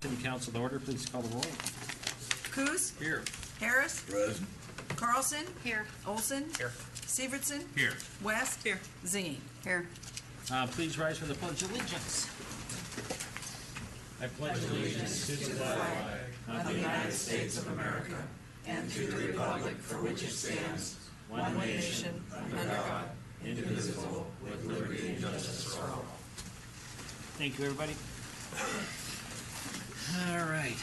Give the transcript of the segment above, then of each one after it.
City Council to order. Please call the roll. Coos? Here. Harris? Present. Carlson? Here. Olson? Here. Severson? Here. West? Here. Zingy? Here. Please rise for the Pledge of Allegiance. I pledge allegiance to the flag Of the United States of America and to the republic for which it stands, one nation, under God, indivisible, with liberty and justice for all. Thank you, everybody. All right.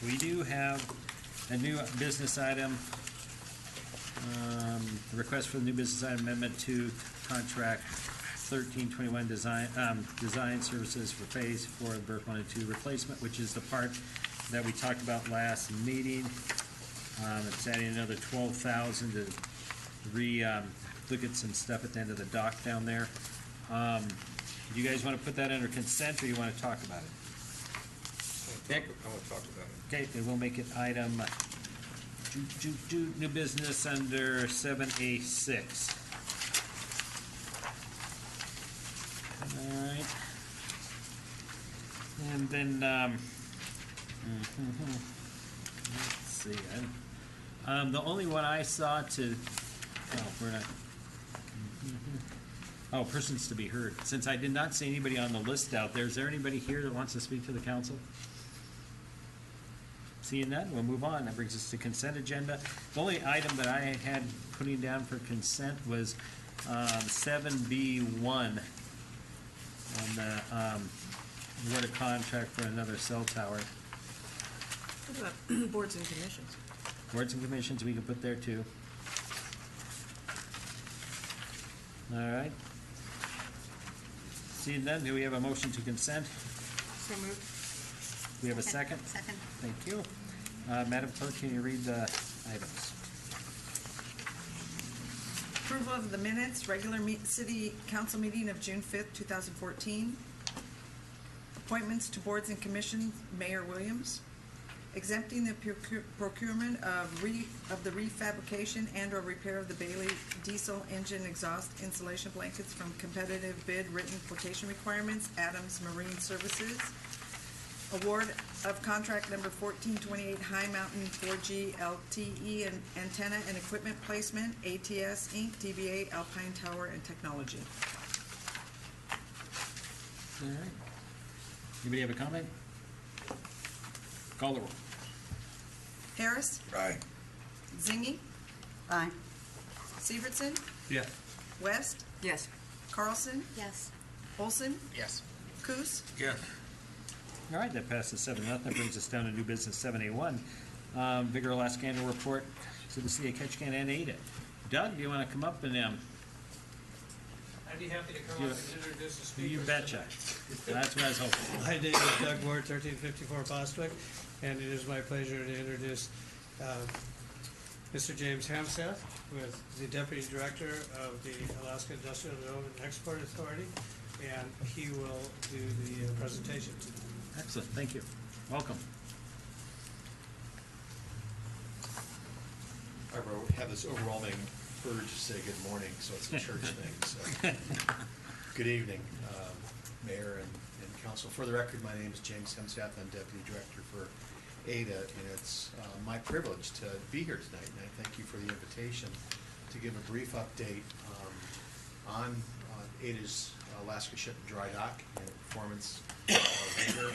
We do have a new business item. Request for the new business item amendment to contract 1321 design services for phase 4 of Berth 1 and 2 replacement, which is the part that we talked about last meeting. It's adding another $12,000 to look at some stuff at the end of the dock down there. Do you guys want to put that under consent, or you want to talk about it? I want to talk about it. Okay, then we'll make it item new business under 7A6. All right. And then, let's see. The only one I saw to, we're not. Oh, persons to be heard. Since I did not see anybody on the list out there, is there anybody here that wants to speak to the council? Seeing none, we'll move on. That brings us to consent agenda. The only item that I had putting down for consent was 7B1 on the award a contract for another cell tower. What about boards and commissions? Boards and commissions we can put there too. All right. Seeing none, do we have a motion to consent? So moved. We have a second? Second. Thank you. Madam Clerk, can you read the items? Approval of the minutes, regular city council meeting of June 5th, 2014. Appointments to boards and commissions, Mayor Williams. Exempting the procurement of the refabrication and/or repair of the Bailey diesel engine exhaust insulation blankets from competitive bid written quotation requirements, Adams Marine Services. Award of contract number 1428 High Mountain 4G LTE and antenna and equipment placement, ATS Inc., DBA Alpine Tower and Technology. All right. Anybody have a comment? Call the roll. Harris? Aye. Zingy? Aye. Severson? Yes. West? Yes. Carlson? Yes. Olson? Yes. Coos? Yes. All right, that passes 7-0. That brings us down to new business 7A1. Vigor Alaska annual report to the city of Ketchikan and Ada. Doug, do you want to come up and I'd be happy to come up and introduce the speakers. you betcha. That's what I was hoping. My name is Doug Ward, 1354 Bostwick, and it is my pleasure to introduce Mr. James Hamseth, with the Deputy Director of the Alaska Industrial Development and Export Authority, and he will do the presentation. Excellent, thank you. Welcome. I have this overwhelming urge to say good morning, so it's a church thing. So, good evening, Mayor and Council. For the record, my name is James Hemseth. I'm Deputy Director for Ada, and it's my privilege to be here tonight, and I thank you for the invitation to give a brief update on Ada's Alaska Ship and Dry Dock and the performance of Ada.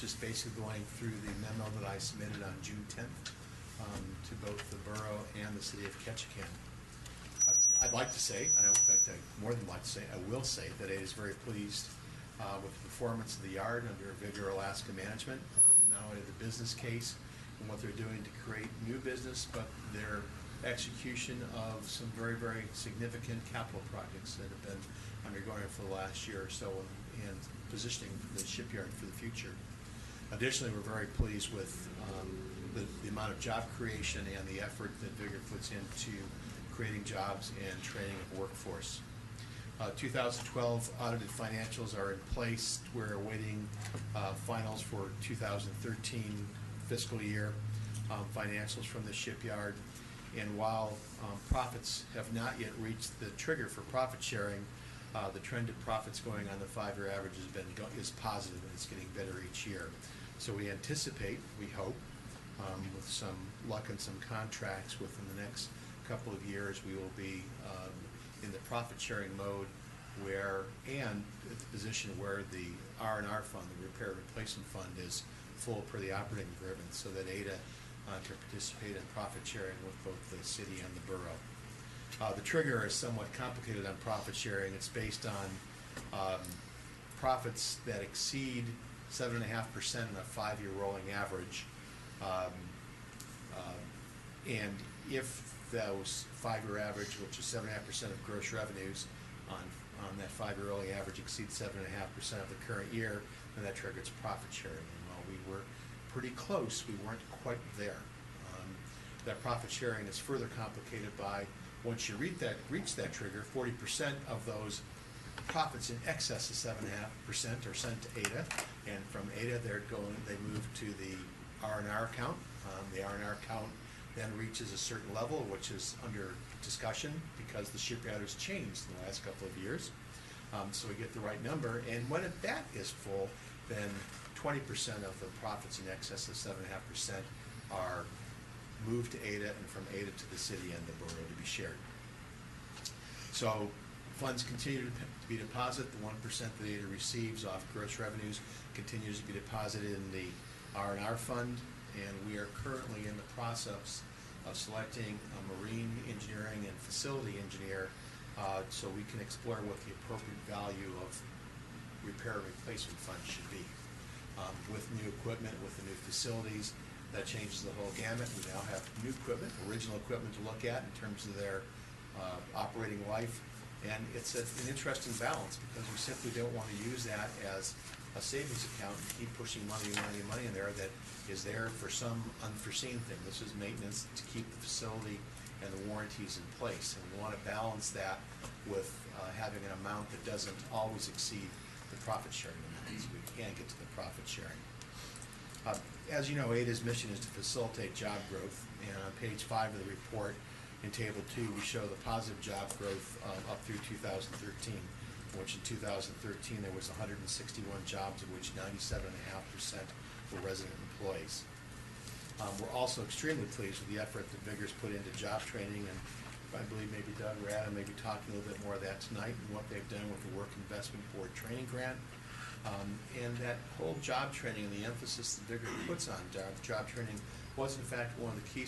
Just basically going through the memo that I submitted on June 10th to both the borough and the city of Ketchikan. I'd like to say, and in fact I more than like to say, I will say that Ada is very pleased with the performance of the yard under Vigor Alaska management, not only the business case and what they're doing to create new business, but their execution of some very, very significant capital projects that have been undergoing for the last year or so and positioning the shipyard for the future. Additionally, we're very pleased with the amount of job creation and the effort that Vigor puts into creating jobs and training of workforce. 2012 audited financials are in place. We're awaiting finals for 2013 fiscal year financials from the shipyard. And while profits have not yet reached the trigger for profit sharing, The trend of profits going on the 5-year average is positive, and it's getting better each year. So we anticipate, we hope, with some luck and some contracts within the next couple of years, we will be in the profit-sharing mode and at the position where the R&R fund, the repair and replacement fund, is full per the operating agreement, so that Ada can participate in profit sharing with both the city and the borough. The trigger is somewhat complicated on profit sharing. It's based on profits that exceed 7.5% in a 5-year rolling average. And if those 5-year average, which is 7.5% of gross revenues on that 5-year rolling average, exceeds 7.5% of the current year, then that triggers profit sharing. And while we were pretty close, we weren't quite there. That profit sharing is further complicated by, once you reach that trigger, 40% of those profits in excess of 7.5% are sent to Ada, and from Ada they move to the R&R account. The R&R account then reaches a certain level, which is under discussion because the shipyard has changed in the last couple of years. So we get the right number, and when that is full, then 20% of the profits in excess of 7.5% are moved to Ada, and from Ada to the city and the borough to be shared. So funds continue to be deposited. The 1% that Ada receives off gross revenues continues to be deposited in the R&R fund, and we are currently in the process of selecting a marine engineering and facility engineer so we can explore what the appropriate value of repair and replacement funds should be. With new equipment, with the new facilities, that changes the whole gamut. We now have new equipment, original equipment to look at in terms of their operating life, and it's an interesting balance because we simply don't want to use that as a savings account and keep pushing money in there that is there for some unforeseen thing. This is maintenance to keep the facility and the warranties in place, and we want to balance that with having an amount that doesn't always exceed the profit sharing amount, so we can get to the profit sharing. As you know, Ada's mission is to facilitate job growth, and on page 5 of the report in table 2 we show the positive job growth up through 2013, which in 2013 there was 161 jobs, of which 97.5% were resident employees. We're also extremely pleased with the effort that Vigor's put into job training, and I believe maybe Doug or Adam may be talking a little bit more of that tonight, and what they've done with the Work Investment Board training grant. And that whole job training and the emphasis that Vigor puts on job training was in fact one of the key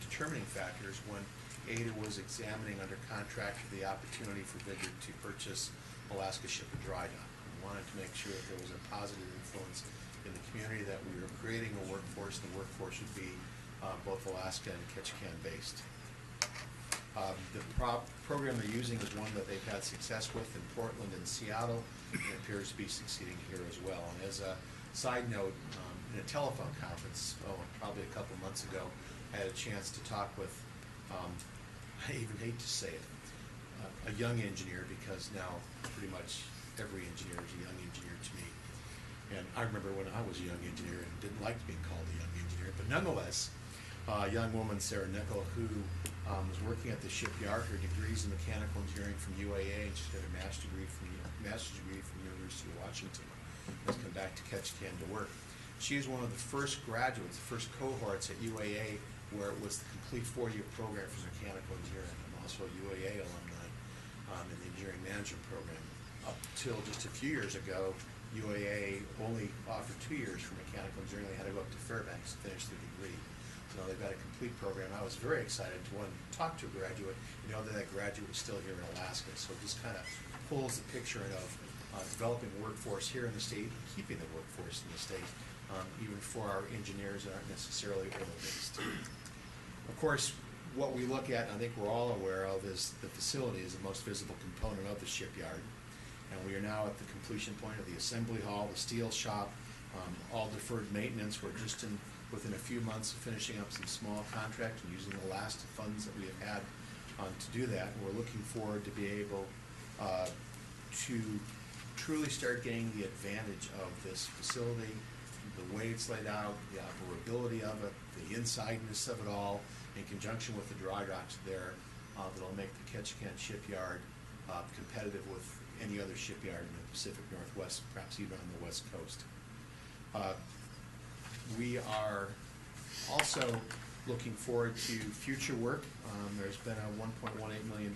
determining factors when Ada was examining under contract for the opportunity for Vigor to purchase Alaska Ship and Dry Dock. We wanted to make sure that there was a positive influence in the community, that we were creating a workforce, and the workforce should be both Alaska and Ketchikan based. The program they're using is one that they've had success with in Portland and Seattle, and it appears to be succeeding here as well. And as a side note, in a telephone conference, probably a couple months ago, I had a chance to talk with, I even hate to say it, a young engineer, because now pretty much every engineer is a young engineer to me. And I remember when I was a young engineer and didn't like being called a young engineer, but nonetheless, a young woman, Sarah Nickel, who was working at the shipyard. Her degree's in mechanical engineering from UAA, and she's got a master's degree from the University of Washington. Has come back to Ketchikan to work. She is one of the first graduates, the first cohorts at UAA where it was the complete 4-year program for mechanical engineering. I'm also a UAA alumni in the engineering management program. Up till just a few years ago, UAA only offered 2 years for mechanical engineering. They had to go up to Fairbanks to finish the degree. So now they've got a complete program. I was very excited to talk to a graduate and know that that graduate was still here in Alaska. So it just kind of pulls the picture of developing workforce here in the state and keeping the workforce in the state, even for our engineers that aren't necessarily oil-based. Of course, what we look at, and I think we're all aware of, is the facility is the most visible component of the shipyard. And we are now at the completion point of the assembly hall, the steel shop, all deferred maintenance. We're just within a few months of finishing up some small contracts and using the last funds that we have had to do that. We're looking forward to be able to truly start getting the advantage of this facility, the way it's laid out, the operability of it, the insideness of it all, in conjunction with the dry docks there, that'll make the Ketchikan shipyard competitive with any other shipyard in the Pacific Northwest, perhaps even on the West Coast. We are also looking forward to future work. There's been a $1.18 million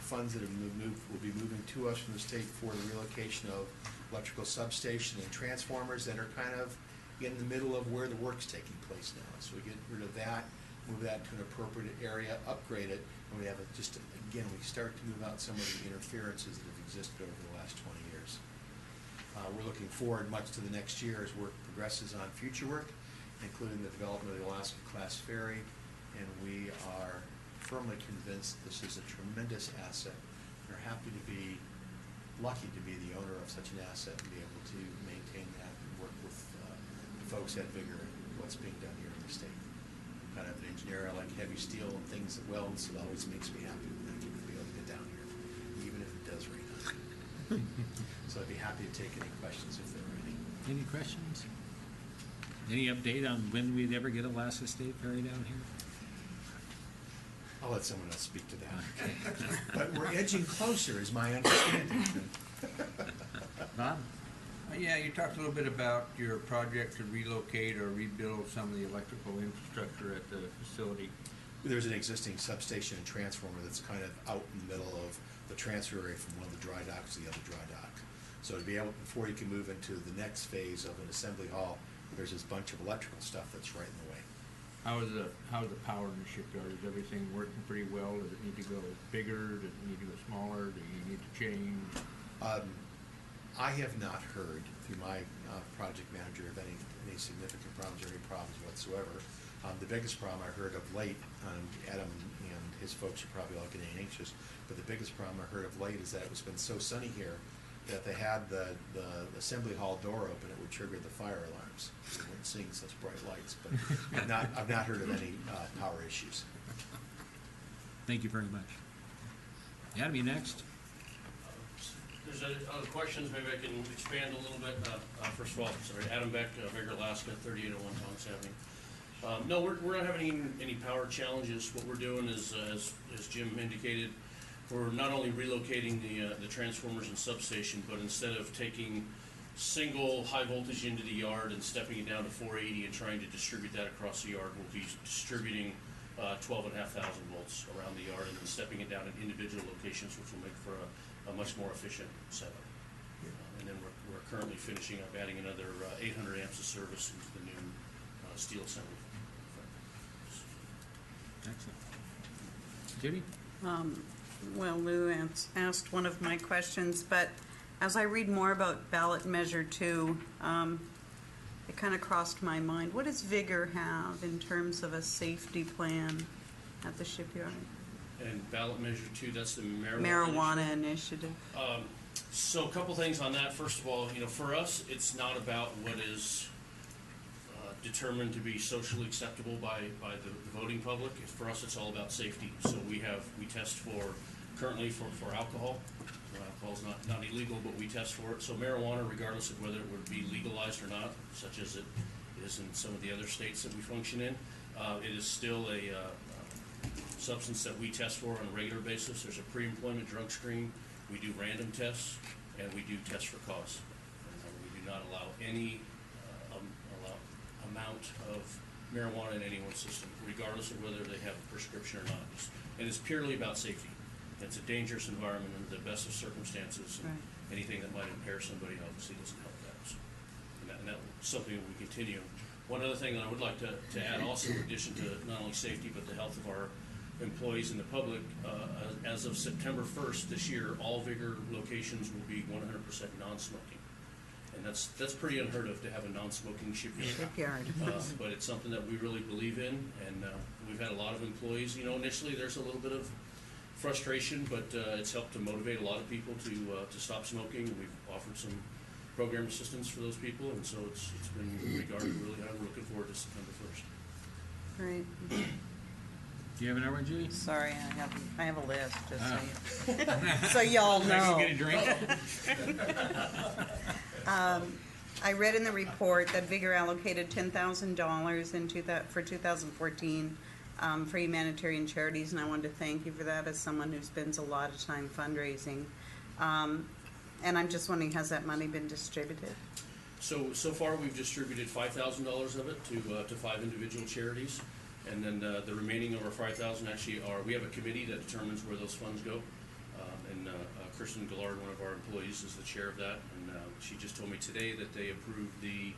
funds that will be moving to us from the state for the relocation of electrical substation and transformers that are kind of in the middle of where the work's taking place now. So we get rid of that, move that to an appropriate area, upgrade it, and we have again, we start to move out some of the interferences that have existed over the last 20 years. We're looking forward much to the next year as work progresses on future work, including the development of the Alaska Class Ferry, and we are firmly convinced this is a tremendous asset. We're happy to be lucky to be the owner of such an asset and be able to maintain that and work with the folks at Vigor and what's being done here in the state. I'm kind of an engineer, I like heavy steel and things that weld, so it always makes me happy when I get to be able to get down here, even if it does rain on it. So I'd be happy to take any questions if there are any. Any questions? Any update on when we'd ever get Alaska State Ferry down here? I'll let someone else speak to that. But we're edging closer, is my understanding. Bob? Yeah, you talked a little bit about your project to relocate or rebuild some of the electrical infrastructure at the facility. There's an existing substation and transformer that's kind of out in the middle of the transfer area from one of the dry docks to the other dry dock. So to be able, before you can move into the next phase of an assembly hall, there's this bunch of electrical stuff that's right in the way. How's the power in the shipyard? Is everything working pretty well? Does it need to go bigger? Does it need to go smaller? Do you need to change? I have not heard through my project manager of any significant problems or any problems whatsoever. The biggest problem I heard of late, Adam and his folks are probably all getting anxious, but the biggest problem I heard of late is that it's been so sunny here that they had the assembly hall door open, it would trigger the fire alarms. We weren't seeing such bright lights, but I've not heard of any power issues. Thank you very much. Adam, you next? There's other questions, maybe I can expand a little bit. First of all, sorry, Adam Beck, Vigor, Alaska, 3801 Tonks Avenue. No, we're not having any power challenges. What we're doing is, as Jim indicated, we're not only relocating the transformers and substation, but instead of taking single high voltage into the yard and stepping it down to 480 and trying to distribute that across the yard, we'll be distributing 12,500 volts around the yard and then stepping it down in individual locations, which will make for a much more efficient setup. And then we're currently finishing up adding another 800 amps of service into the new steel assembly. Excellent. Judy? Well, Lou asked one of my questions, but as I read more about ballot measure 2, it kind of crossed my mind. What does Vigor have in terms of a safety plan at the shipyard? And ballot measure 2, that's the marijuana initiative. So a couple things on that. First of all, for us, it's not about what is determined to be socially acceptable by the voting public. For us, it's all about safety. So we test currently for alcohol. Alcohol is not illegal, but we test for it. So marijuana, regardless of whether it would be legalized or not, such as it is in some of the other states that we function in, it is still a substance that we test for on a regular basis. There's a pre-employment drug screen. We do random tests, and we do tests for cause. And we do not allow any amount of marijuana in anyone's system, regardless of whether they have a prescription or not. And it's purely about safety. It's a dangerous environment under the best of circumstances, and anything that might impair somebody obviously doesn't help that. So, and that's something that we continue. One other thing that I would like to add also, in addition to not only safety but the health of our employees and the public, as of September 1st this year, all Vigor locations will be 100% non-smoking. And that's pretty unheard of to have a non-smoking shipyard. But it's something that we really believe in, and we've had a lot of employees. Initially there's a little bit of frustration, but it's helped to motivate a lot of people to stop smoking. We've offered some program assistance for those people, and so it's been regarded really high. We're looking forward to September 1st. Great. Do you have another one, Judy? Sorry, I have a list, just so y'all know. I can get a drink. I read in the report that Vigor allocated $10,000 for 2014 for humanitarian charities, and I wanted to thank you for that as someone who spends a lot of time fundraising. And I'm just wondering, has that money been distributed? So far, we've distributed $5,000 of it to 5 individual charities. And then the remaining over 5,000 actually we have a committee that determines where those funds go. And Kristen Gillard, one of our employees, is the chair of that. And she just told me today that they approved the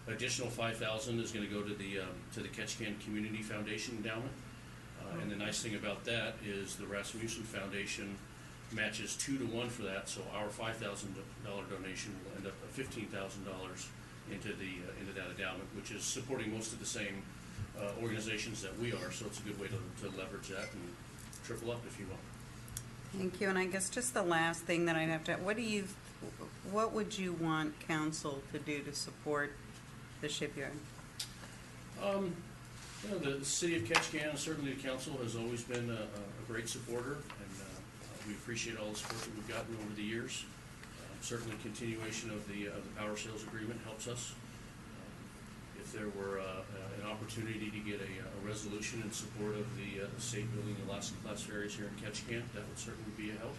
additional 5,000 is going to go to the Ketchikan Community Foundation endowment. And the nice thing about that is the Rasmussen Foundation matches 2 to 1 for that. So our $5,000 donation will end up at $15,000 into that endowment, which is supporting most of the same organizations that we are. So it's a good way to leverage that and triple up, if you will. Thank you. And I guess just the last thing that I'd have to, what would you want council to do to support the shipyard? The city of Ketchikan, certainly the council, has always been a great supporter, and we appreciate all the support that we've gotten over the years. Certainly continuation of the power sales agreement helps us. If there were an opportunity to get a resolution in support of the state building Alaska class ferries here in Ketchikan, that would certainly be a help.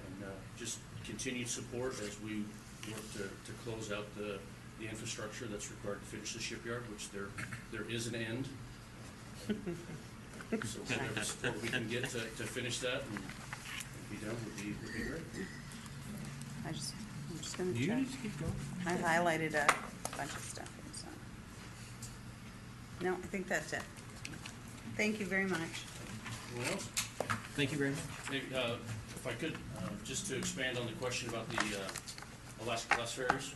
And just continued support as we work to close out the infrastructure that's required to finish the shipyard, which there is an end. So whatever support we can get to finish that and be done would be great. I'm just going to You check. just keep going. I highlighted a bunch of stuff here, so. No, I think that's it. Thank you very much. Anyone else? Thank you very much. Maybe, if I could, just to expand on the question about the Alaska class ferries,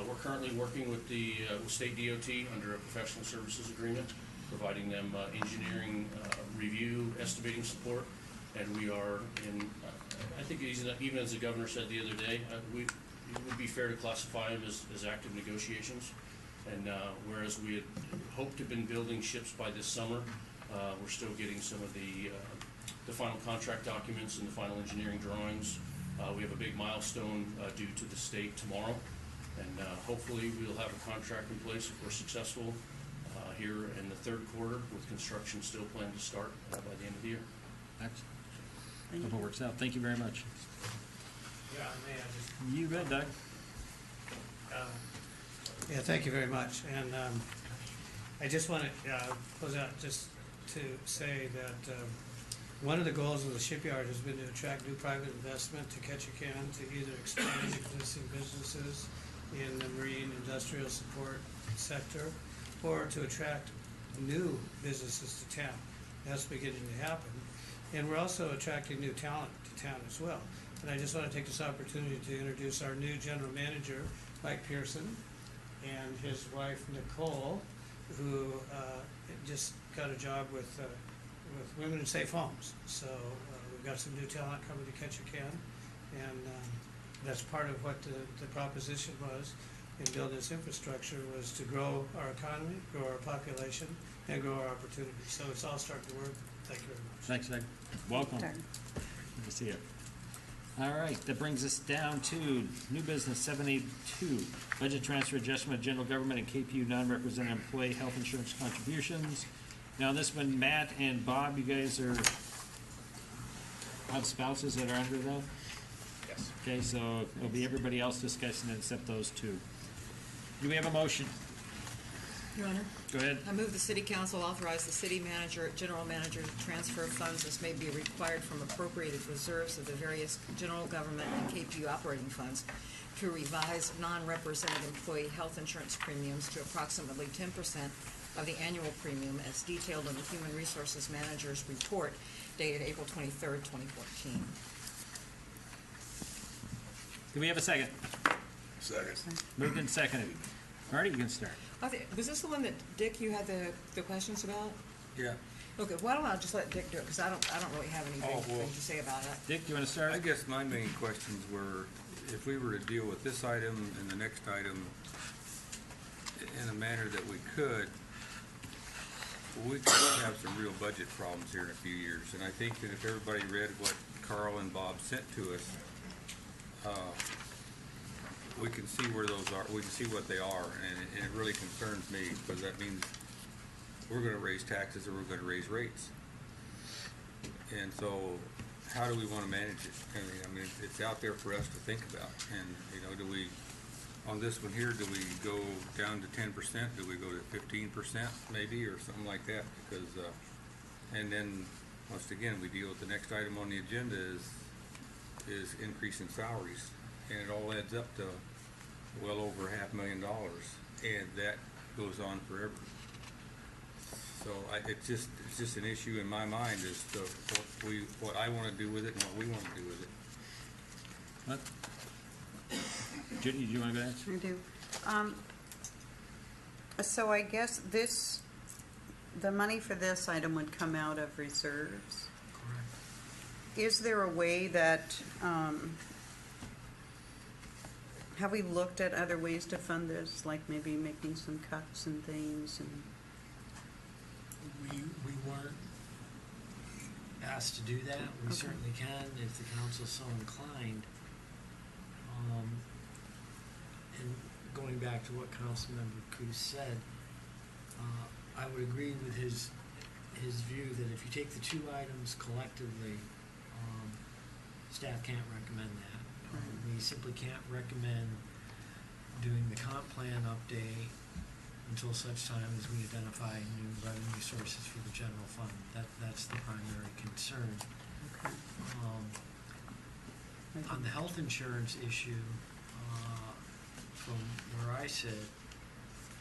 we're currently working with the state DOT under a professional services agreement, providing them engineering review, estimating support, and we are in, I think even as the governor said the other day, it would be fair to classify them as active negotiations. And whereas we had hoped to have been building ships by this summer, we're still getting some of the final contract documents and the final engineering drawings. We have a big milestone due to the state tomorrow, and hopefully we'll have a contract in place if we're successful here in the third quarter, with construction still planned to start by the end of the year. Excellent. Hope it works out. Thank you very much. Yeah, may I just You bet, Doug. Yeah, thank you very much. And I just want to close out just to say that one of the goals of the shipyard has been to attract new private investment to Ketchikan to either expand existing businesses in the marine industrial support sector or to attract new businesses to town. That's beginning to happen. And we're also attracting new talent to town as well. And I just want to take this opportunity to introduce our new general manager, Mike Pearson, and his wife, Nicole, who just got a job with Women in Safe Homes. So we've got some new talent coming to Ketchikan, and that's part of what the proposition was in building this infrastructure, was to grow our economy, grow our population, and grow our opportunities. So it's all starting to work. Thank you very much. Thanks, Doug. Welcome. Doug. Good to see you. All right, that brings us down to new business 782, budget transfer adjustment of general government and KPU non-represented employee health insurance contributions. Now, this one, Matt and Bob, you guys have spouses that are under that? Yes. Okay, so it'll be everybody else discussing it except those two. Do we have a motion? Your Honor, Go ahead. I move the city council authorize the city manager, general manager to transfer funds as may be required from appropriated reserves of the various general government and KPU operating funds to revise non-represented employee health insurance premiums to approximately 10% of the annual premium as detailed in the Human Resources Manager's report dated April 23rd, 2014. Do we have a second? Second. Moved and seconded. Marty, you can start. Was this the one that, Dick, you had the questions about? Yeah. Okay, why don't I just let Dick do it, because I don't really have any Oh, big well. things to say about it. Dick, do you want to start? I guess my main questions were, if we were to deal with this item and the next item in a manner that we could have some real budget problems here in a few years. And I think that if everybody read what Carl and Bob sent to us, we can see where those are, we can see what they are, and it really concerns me, because that means we're gonna raise taxes or we're gonna raise rates. And so how do we want to manage it? I mean, it's out there for us to think about, and, you know, do we, on this one here, do we go down to 10%? Do we go to 15% maybe, or something like that? Because, and then, once again, we deal with the next item on the agenda is increasing salaries, and it all adds up to well over $500,000, and that goes on forever. So it's just an issue in my mind as to what I want to do with it and what we want to do with it. What? Judy, do you want to go ahead? I do. So I guess the money for this item would come out of reserves. Correct. Is there a way that, have we looked at other ways to fund this, like maybe making some cuts and things? And We weren't asked to do that. We Okay. certainly can if the council's so inclined. And going back to what Councilmember Coos said, I would agree with his view that if you take the two items collectively, staff can't recommend that. We simply can't recommend doing the comp plan update until such time as we identify new revenue sources for the general fund. That's the primary concern. Okay. On the health insurance issue, from where I sit,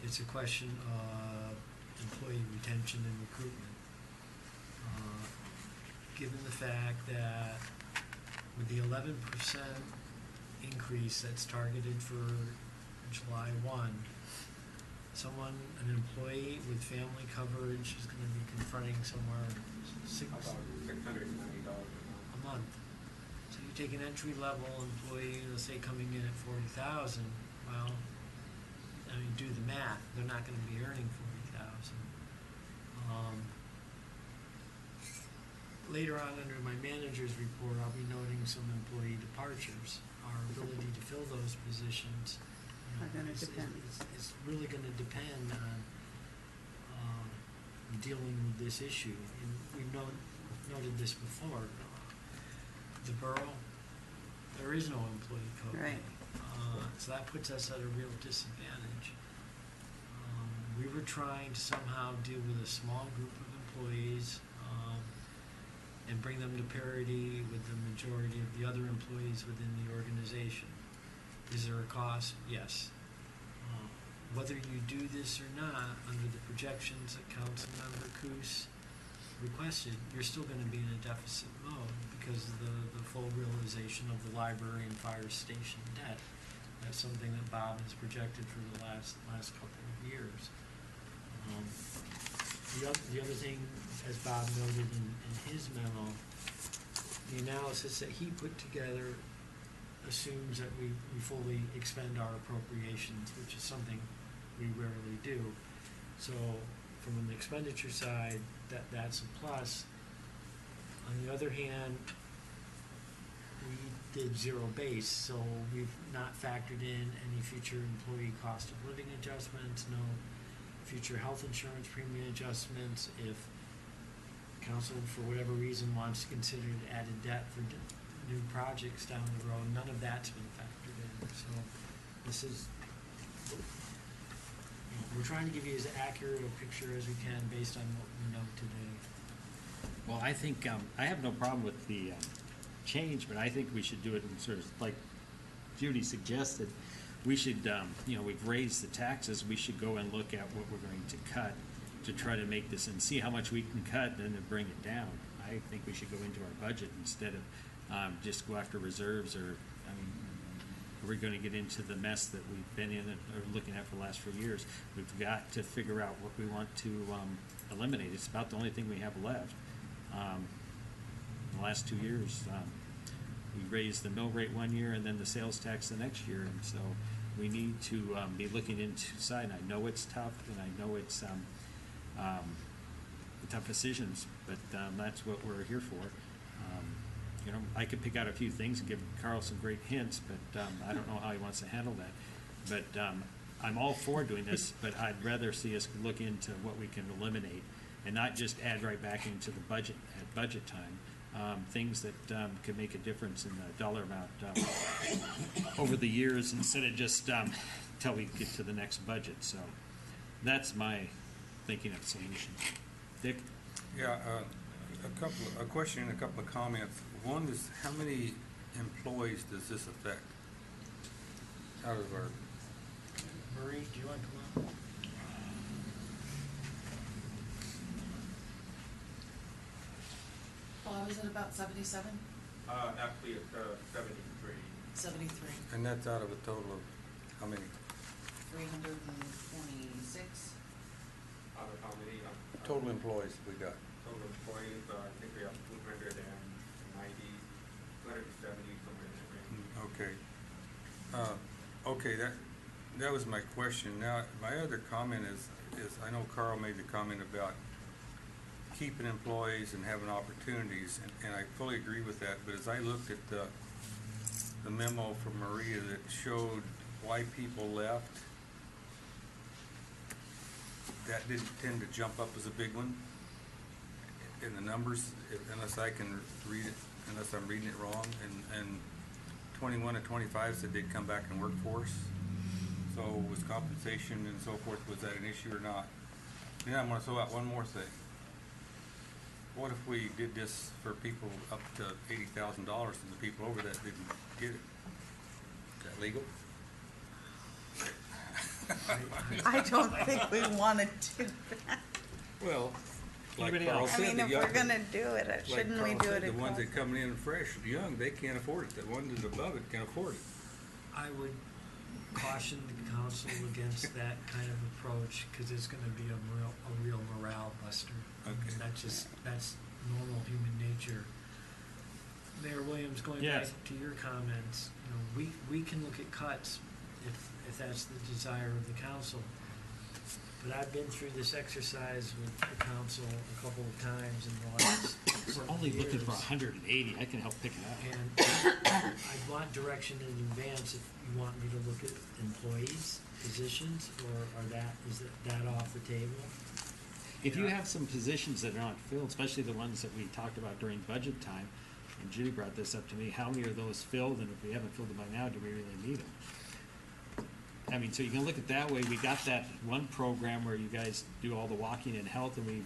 it's a question of employee retention and recruitment. Given the fact that with the 11% increase that's targeted for July 1, an employee with family coverage is going to be confronting somewhere $690 a month. So you take an entry-level employee, let's say coming in at 40,000. Well, I mean, do the math. They're not going to be earning 40,000. Later on, under my manager's report, I'll be noting some employee departures. Our ability to fill those positions Are gonna depend. It's really going to depend on dealing with this issue. And we've noted this before. The borough, there is no employee code. Right. So that puts us at a real disadvantage. We were trying to somehow deal with a small group of employees and bring them to parity with the majority of the other employees within the organization. Is there a cost? Yes. Whether you do this or not, under the projections that Councilmember Coos requested, you're still going to be in a deficit mode because of the full realization of the library and fire station debt. That's something that Bob has projected for the last couple of years. The other thing, as Bob noted in his memo, the analysis that he put together assumes that we fully expend our appropriations, which is something we rarely do. So from an expenditure side, that's a plus. On the other hand, we did zero base, so we've not factored in any future employee cost of living adjustments, no future health insurance premium adjustments. If council, for whatever reason, wants to consider added debt for new projects down the road, none of that's been factored in. So this is, we're trying to give you as accurate a picture as we can based on what we know today. Well, I think, I have no problem with the change, but I think we should do it in sort of like Judy suggested. We should, we've raised the taxes, we should go and look at what we're going to cut to try to make this and see how much we can cut and then bring it down. I think we should go into our budget instead of just go after reserves or, we're going to get into the mess that we've been in or looking at for the last few years. We've got to figure out what we want to eliminate. It's about the only thing we have left. In the last 2 years, we raised the mill rate one year and then the sales tax the next year, and so we need to be looking into side. And I know it's tough, and I know it's tough decisions, but that's what we're here for. I could pick out a few things and give Carl some great hints, but I don't know how he wants to handle that. But I'm all for doing this, but I'd rather see us look into what we can eliminate and not just add right back into the budget at budget time, things that could make a difference in the dollar amount over the years instead of just till we get to the next budget. So that's my thinking of solutions. Dick? Yeah, a question and a couple of comments. One is, how many employees does this affect? Out of our, Marie, do you want to come on? Well, I was at about 77, Actually, it's 73. 73, and that's out of a total of how many? 326. Out of how many? Total employees we got? Total employees, I think we have 290, 270, somewhere in that range. Okay. Okay, that was my question. Now, my other comment is I know Carl made the comment about keeping employees and having opportunities, and I fully agree with that, but as I looked at the memo from Maria that showed why people left, that didn't tend to jump up as a big one in the numbers, unless I can read it, unless I'm reading it wrong, and 21 and 25 said they'd come back and work for us. So was compensation and so forth, was that an issue or not? Then I'm gonna throw out one more thing. What if we did this for people up to $80,000 and the people over that didn't get it? Is that legal? I don't think we want to do that. Well, like Anybody Carl else? I said, mean, the if young, we're gonna do it, shouldn't we like do Carl it said, at the ones cost? that coming in fresh, young, they can't afford it. The ones that above it can afford it. I would caution the council against that kind of approach, because it's gonna be a real morale buster. Okay. That's normal human nature. Mayor Williams, going back Yes. to your comments, you know, we can look at cuts if that's the desire of the council. But I've been through this exercise with the council a couple of times in the last We're only looking for years. 180. I can help pick it up. And I'd want direction in advance if you want me to look at employees, positions, or is that off the table? If you have some positions that are not filled, especially the ones that we talked about during budget time, and Judy brought this up to me, how many are those filled, and if we haven't filled them by now, do we really need them? I mean, so you can look at that way. We got that one program where you guys do all the walking and health, and we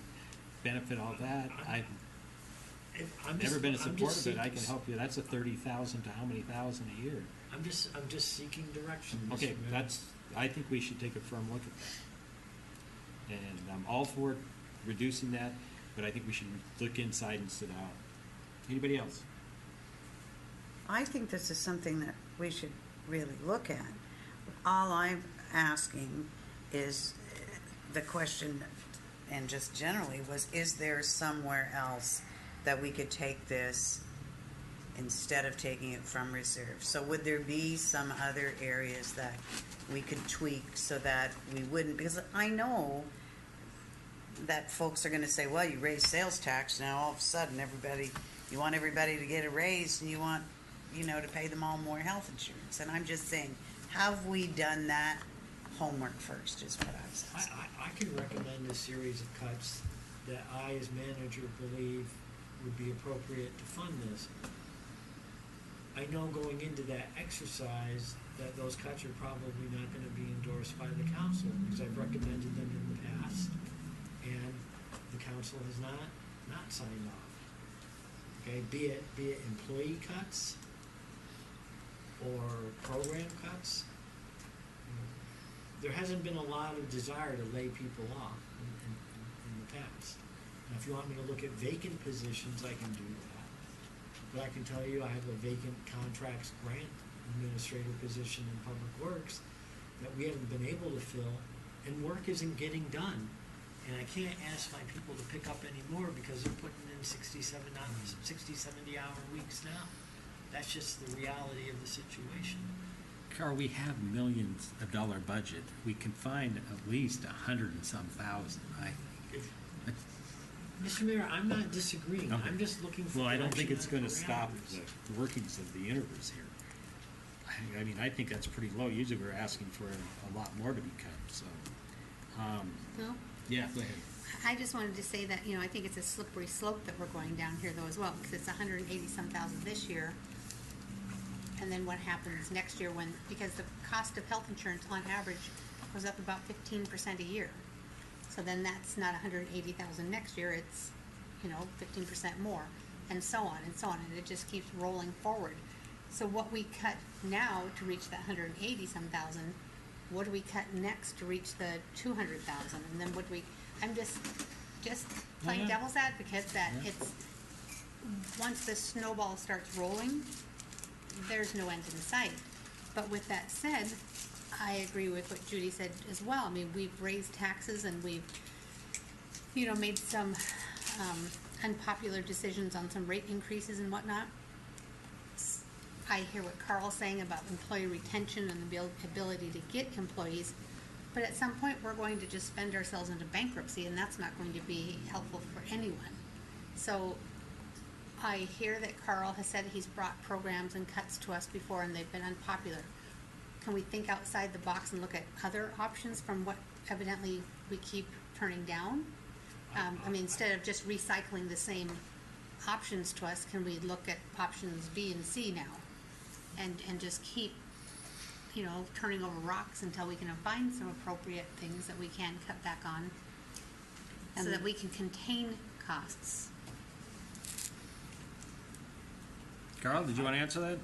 benefit all that. I've I'm never been a I'm supporter just of it. I can seeking- help you. That's a 30,000 to how many thousand a year? I'm just seeking direction. Mr. Okay, Mayor. I think we should take a firm look at that. And I'm all for reducing that, but I think we should look inside instead of out. Anybody else? I think this is something that we should really look at. All I'm asking is, the question, and just generally, was, is there somewhere else that we could take this instead of taking it from reserve? So would there be some other areas that we could tweak so that we wouldn't, because I know that folks are gonna say, well, you raise sales tax, now all of a sudden you want everybody to get a raise, and you want, to pay them all more health insurance. And I'm just saying, have we done that homework first, is what I was asking. I can recommend a series of cuts that I, as manager, believe would be appropriate to fund this. I know going into that exercise that those cuts are probably not gonna be endorsed by the council, because I've recommended them in the past, and the council has not signed off. Okay, be it employee cuts or program cuts. There hasn't been a lot of desire to lay people off in the past. Now, if you want me to look at vacant positions, I can do that. But I can tell you, I have a vacant contracts grant administrator position in Public Works that we haven't been able to fill, and work isn't getting done. And I can't ask my people to pick up anymore because they're putting in 60, 70-hour weeks now. That's just the reality of the situation. Carl, we have millions of dollar budget. We can find at least 100 and some thousand, I think. Mr. Mayor, I'm not disagreeing. Okay. I'm just looking for Well, I don't think direction it's on gonna the stop parameters. the workings of the universe here. I mean, I think that's pretty low. Usually we're asking for a lot more to be cut, so. No, Yeah, go ahead. I just wanted to say that, I think it's a slippery slope that we're going down here though as well, because it's 180-some thousand this year. And then what happens next year because the cost of health insurance on average goes up about 15% a year. So then that's not 180,000 next year, it's, 15% more, and so on and so on, and it just keeps rolling forward. So what we cut now to reach that 180-some thousand, what do we cut next to reach the 200,000? And then I'm just playing devil's advocate that it's, once the snowball starts rolling, there's no end in sight. But with that said, I agree with what Judy said as well. I mean, we've raised taxes and we've, made some unpopular decisions on some rate increases and whatnot. I hear what Carl's saying about employee retention and the ability to get employees, but at some point we're going to just spend ourselves into bankruptcy, and that's not going to be helpful for anyone. So I hear that Carl has said he's brought programs and cuts to us before and they've been unpopular. Can we think outside the box and look at other options from what evidently we keep turning down? Instead of just recycling the same options to us, can we look at options B and C now? And just keep, turning over rocks until we can find some appropriate things that we can cut back on so that we can contain costs. Carl, did you want to answer that?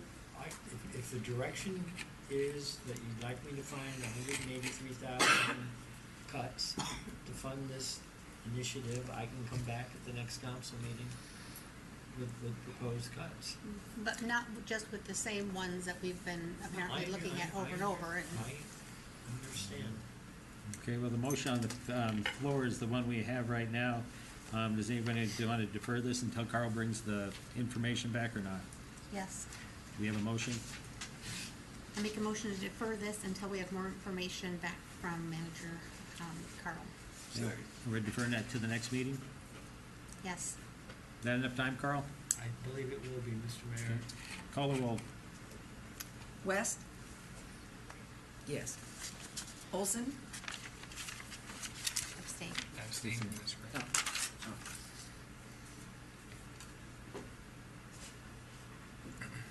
If the direction is that you'd like me to find 183,000 cuts to fund this initiative, I can come back at the next council meeting with proposed cuts. But not just with the same ones that we've been apparently looking at over and over. I understand. Okay, well, the motion on the floor is the one we have right now. Does anybody want to defer this until Carl brings the information back or not? Yes. Do we have a motion? I make a motion to defer this until we have more information back from Manager Carl. Second. We're deferring that to the next meeting? Yes. Is that enough time, Carl? I believe it will be, Mr. Mayor. Okay. Call the roll. West, Yes. Olson, Abstain.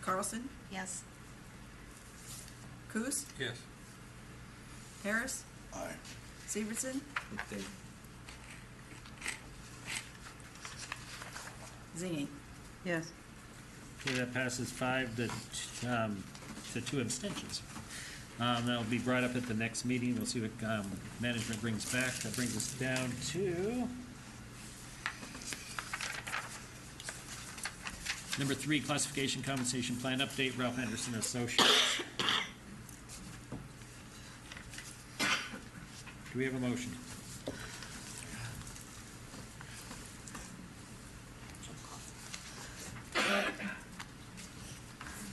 Carlson, Yes. Coos, Yes. Harris, Aye. Severson, Zingy. Yes. Okay, that passes 5 to 2 abstentions. That'll be brought up at the next meeting. We'll see what management brings back. That brings us down to number 3, classification compensation plan update, Ralph Anderson Associates. Do we have a motion?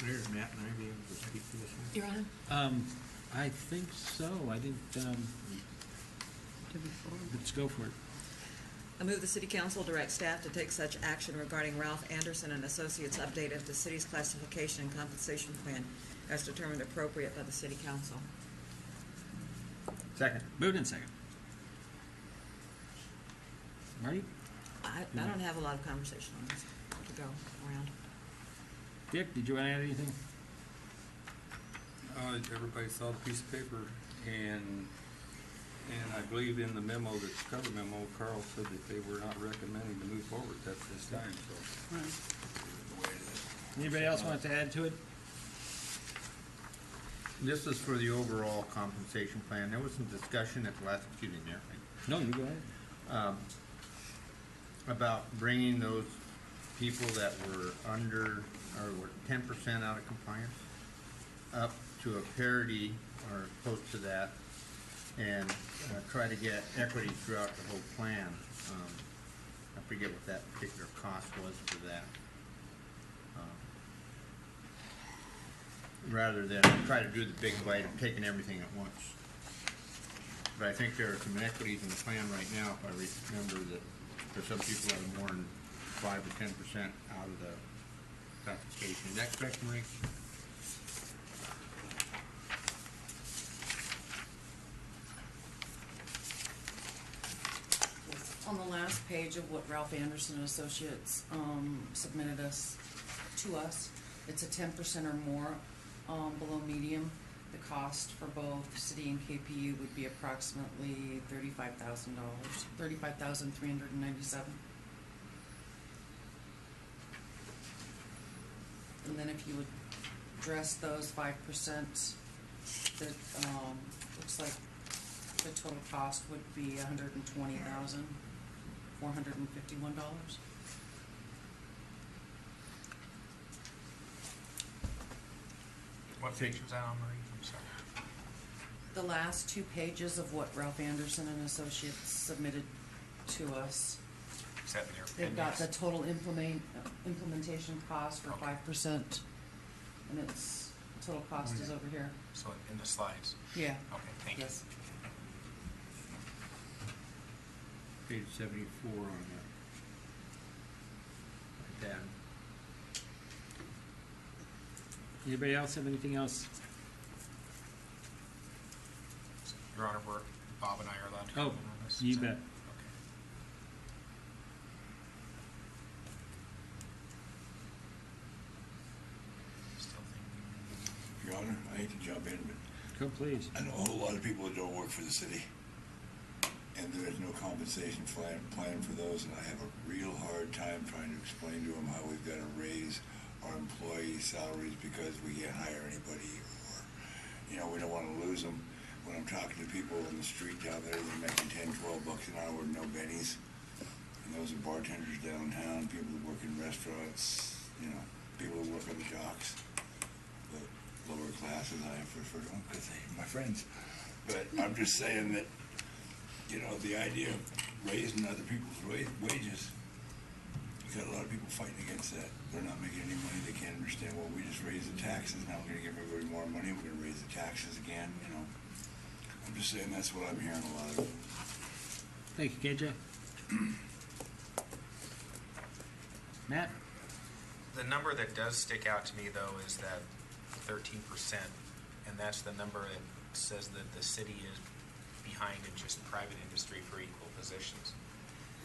There's Matt and I be able to speak to this one. Your Honor? I think so. I didn't, let's go for it. I move the City Council direct staff to take such action regarding Ralph Anderson and Associates update of the city's classification and compensation plan as determined appropriate by the City Council. Second. Moved in second. Marty? I don't have a lot of conversation on this to go around. Dick, did you want to add anything? Everybody saw the piece of paper, and I believe in the memo, the cover memo, Carl said that they were not recommending to move forward at this time, so. Anybody else want to add to it? This is for the overall compensation plan. There was some discussion at the last meeting there. No, you go ahead. About bringing those people that were under, or were 10% out of compliance, up to a parity or close to that, and try to get equity throughout the whole plan. I forget what that particular cost was for that. Rather than try to do the big bite of taking everything at once. But I think there are some inequities in the plan right now, if I remember, that there's some people that are more than 5 or 10% out of the classification. Is that correct, Marie? last page of what Ralph Anderson and Associates, submitted to us. It's a 10% or more, below medium. The cost for both city and KPU would be approximately $35,000, $35,397. And then if you would address those 5%, that, looks like the total cost would be $120,451. What page was that on, Marie? I'm sorry. The last two pages of what Ralph Anderson and Associates submitted to us. Is that in your They've got the appendix? total implementation cost for 5%, and its total cost is over here. So in the slides? Yeah. Okay, thank you. Yes. Page 74 on that. Like that. Anybody else have anything else? Your Honor, Bob and I are allowed to Oh, comment on this? you Is that- bet. Okay. Still thinking. Your Honor, I hate to jump in, but Go please. I know a whole lot of people that don't work for the city, and there's no compensation plan for those, and I have a real hard time trying to explain to them how we've got to raise our employee salaries because we can't hire anybody, or, you know, we don't want to lose them. When I'm talking to people in the street down there, they're making $10-12 an hour, no bennies, and those are bartenders downtown, people that work in restaurants, you know, people who work on the docks, the lower classes, I prefer to them because they're my friends. But I'm just saying that, you know, the idea of raising other people's wages, you got a lot of people fighting against that. They're not making any money. They can't understand, well, we just raised the taxes. Now we're going to give everybody more money. We're going to raise the taxes again, you know. I'm just saying that's what I'm hearing a lot of. Thank you, KJ. Matt? The number that does stick out to me, though, is that 13%, and that's the number that says that the city is behind in just private industry for equal positions.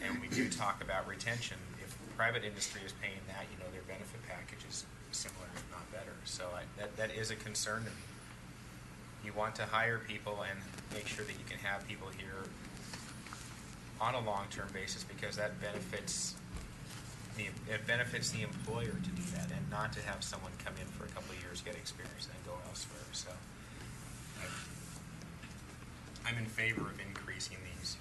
And we do talk about retention. If private industry is paying that, you know, their benefit package is similar, if not better. So that is a concern to me. You want to hire people and make sure that you can have people here on a long-term basis, because that benefits the employer to do that, and not to have someone come in for a couple of years, get experience, and then go elsewhere. So I'm in favor of increasing these,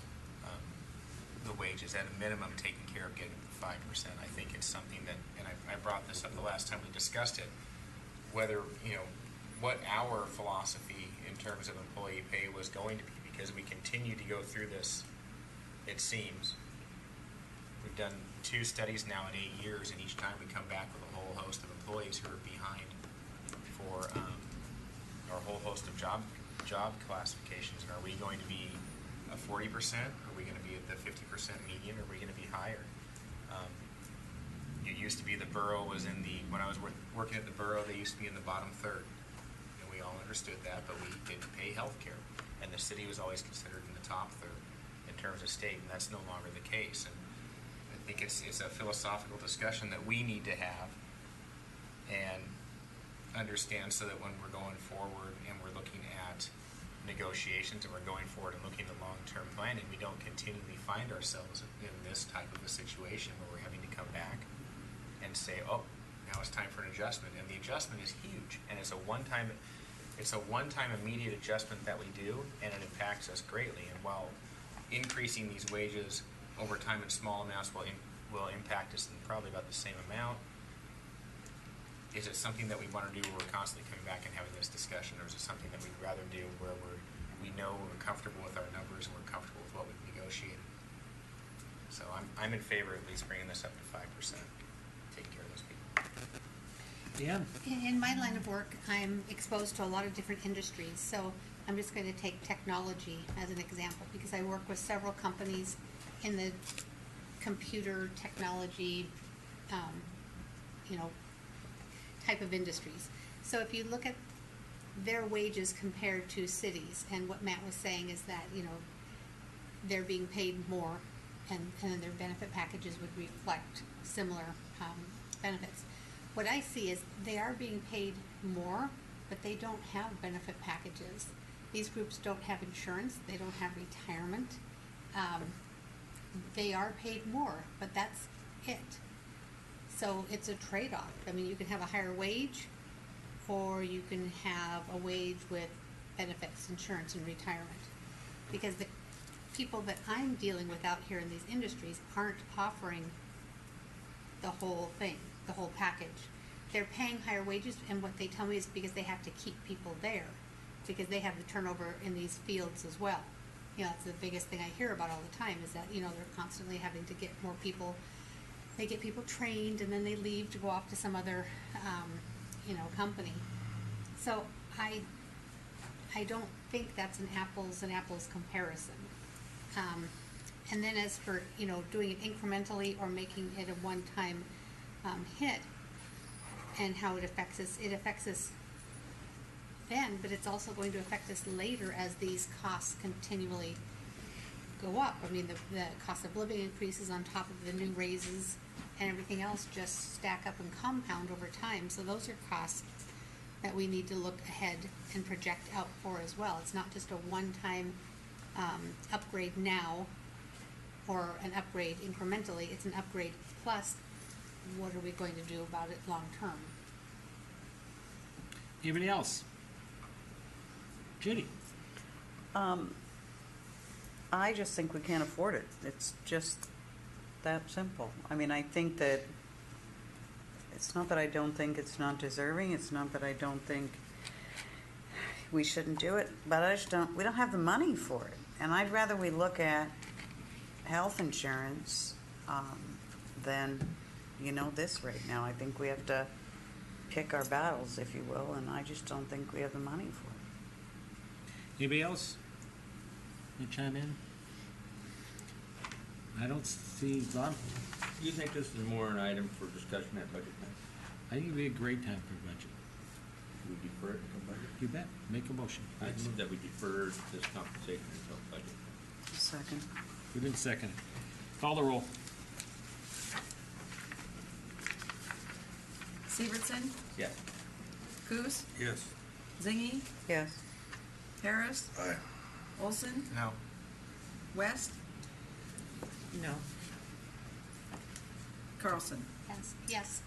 the wages, at a minimum, taking care of getting the 5%. I think it's something that, and I brought this up the last time we discussed it, whether, you know, what our philosophy in terms of employee pay was going to be, because we continue to go through this, it seems. We've done 2 studies now in 8 years, and each time we come back with a whole host of employees who are behind for our whole host of job classifications. And are we going to be a 40%? Are we going to be at the 50% median? Or are we going to be higher? It used to be the borough was in the, when I was working at the borough, they used to be in the bottom third. And we all understood that, but we didn't pay health care. And the city was always considered in the top third in terms of state, and that's no longer the case. And I think it's a philosophical discussion that we need to have and understand, so that when we're going forward and we're looking at negotiations and we're going forward and looking at long-term planning, we don't continually find ourselves in this type of a situation where we're having to come back and say, oh, now it's time for an adjustment. And the adjustment is huge, and it's a one-time immediate adjustment that we do, and it impacts us greatly. And while increasing these wages over time in small amounts will impact us in probably about the same amount, is it something that we want to do where we're constantly coming back and having this discussion, or is it something that we'd rather do where we know we're comfortable with our numbers and we're comfortable with what we've negotiated? So I'm in favor of at least bringing this up to 5%, taking care of those people. Yeah. In my line of work, I'm exposed to a lot of different industries, so I'm just going to take technology as an example, because I work with several companies in the computer technology, type of industries. So if you look at their wages compared to cities, and what Matt was saying is that, they're being paid more and then their benefit packages would reflect similar benefits. What I see is they are being paid more, but they don't have benefit packages. These groups don't have insurance, they don't have retirement. They are paid more, but that's it. So it's a trade-off. I mean, you can have a higher wage, or you can have a wage with benefits, insurance, and retirement. Because the people that I'm dealing with out here in these industries aren't offering the whole thing, the whole package. They're paying higher wages, and what they tell me is because they have to keep people there, because they have the turnover in these fields as well. You know, that's the biggest thing I hear about all the time, is that, you know, they're constantly having to get more people. They get people trained, and then they leave to go off to some other, you know, company. So I don't think that's an apples and apples comparison. And then as for, you know, doing it incrementally or making it a one-time hit, and how it affects us then, but it's also going to affect us later as these costs continually go up. I mean, the cost of living increases on top of the new raises, and everything else just stack up and compound over time. So those are costs that we need to look ahead and project out for as well. It's not just a one-time upgrade now, or an upgrade incrementally. It's an upgrade plus what are we going to do about it long-term. Anybody else? Judy? I just think we can't afford it. It's just that simple. I mean, I think that it's not that I don't think it's not deserving. It's not that I don't think we shouldn't do it, but we don't have the money for it. And I'd rather we look at health insurance than, you know, this right now. I think we have to pick our battles, if you will, and I just don't think we have the money for it. Anybody else? You chime in? I don't see, Bob? Do you think this is more an item for discussion at budget time? I think it'd be a great time for budget. Should we defer it until budget? You bet. Make a motion. I move that we defer this compensation until budget. Second. Who didn't second it? Call the roll. Severson, Yes. Coos, Yes. Zingy, Yes. Harris, Aye. Olson, No. West, No. Carlson. Yes. Yes.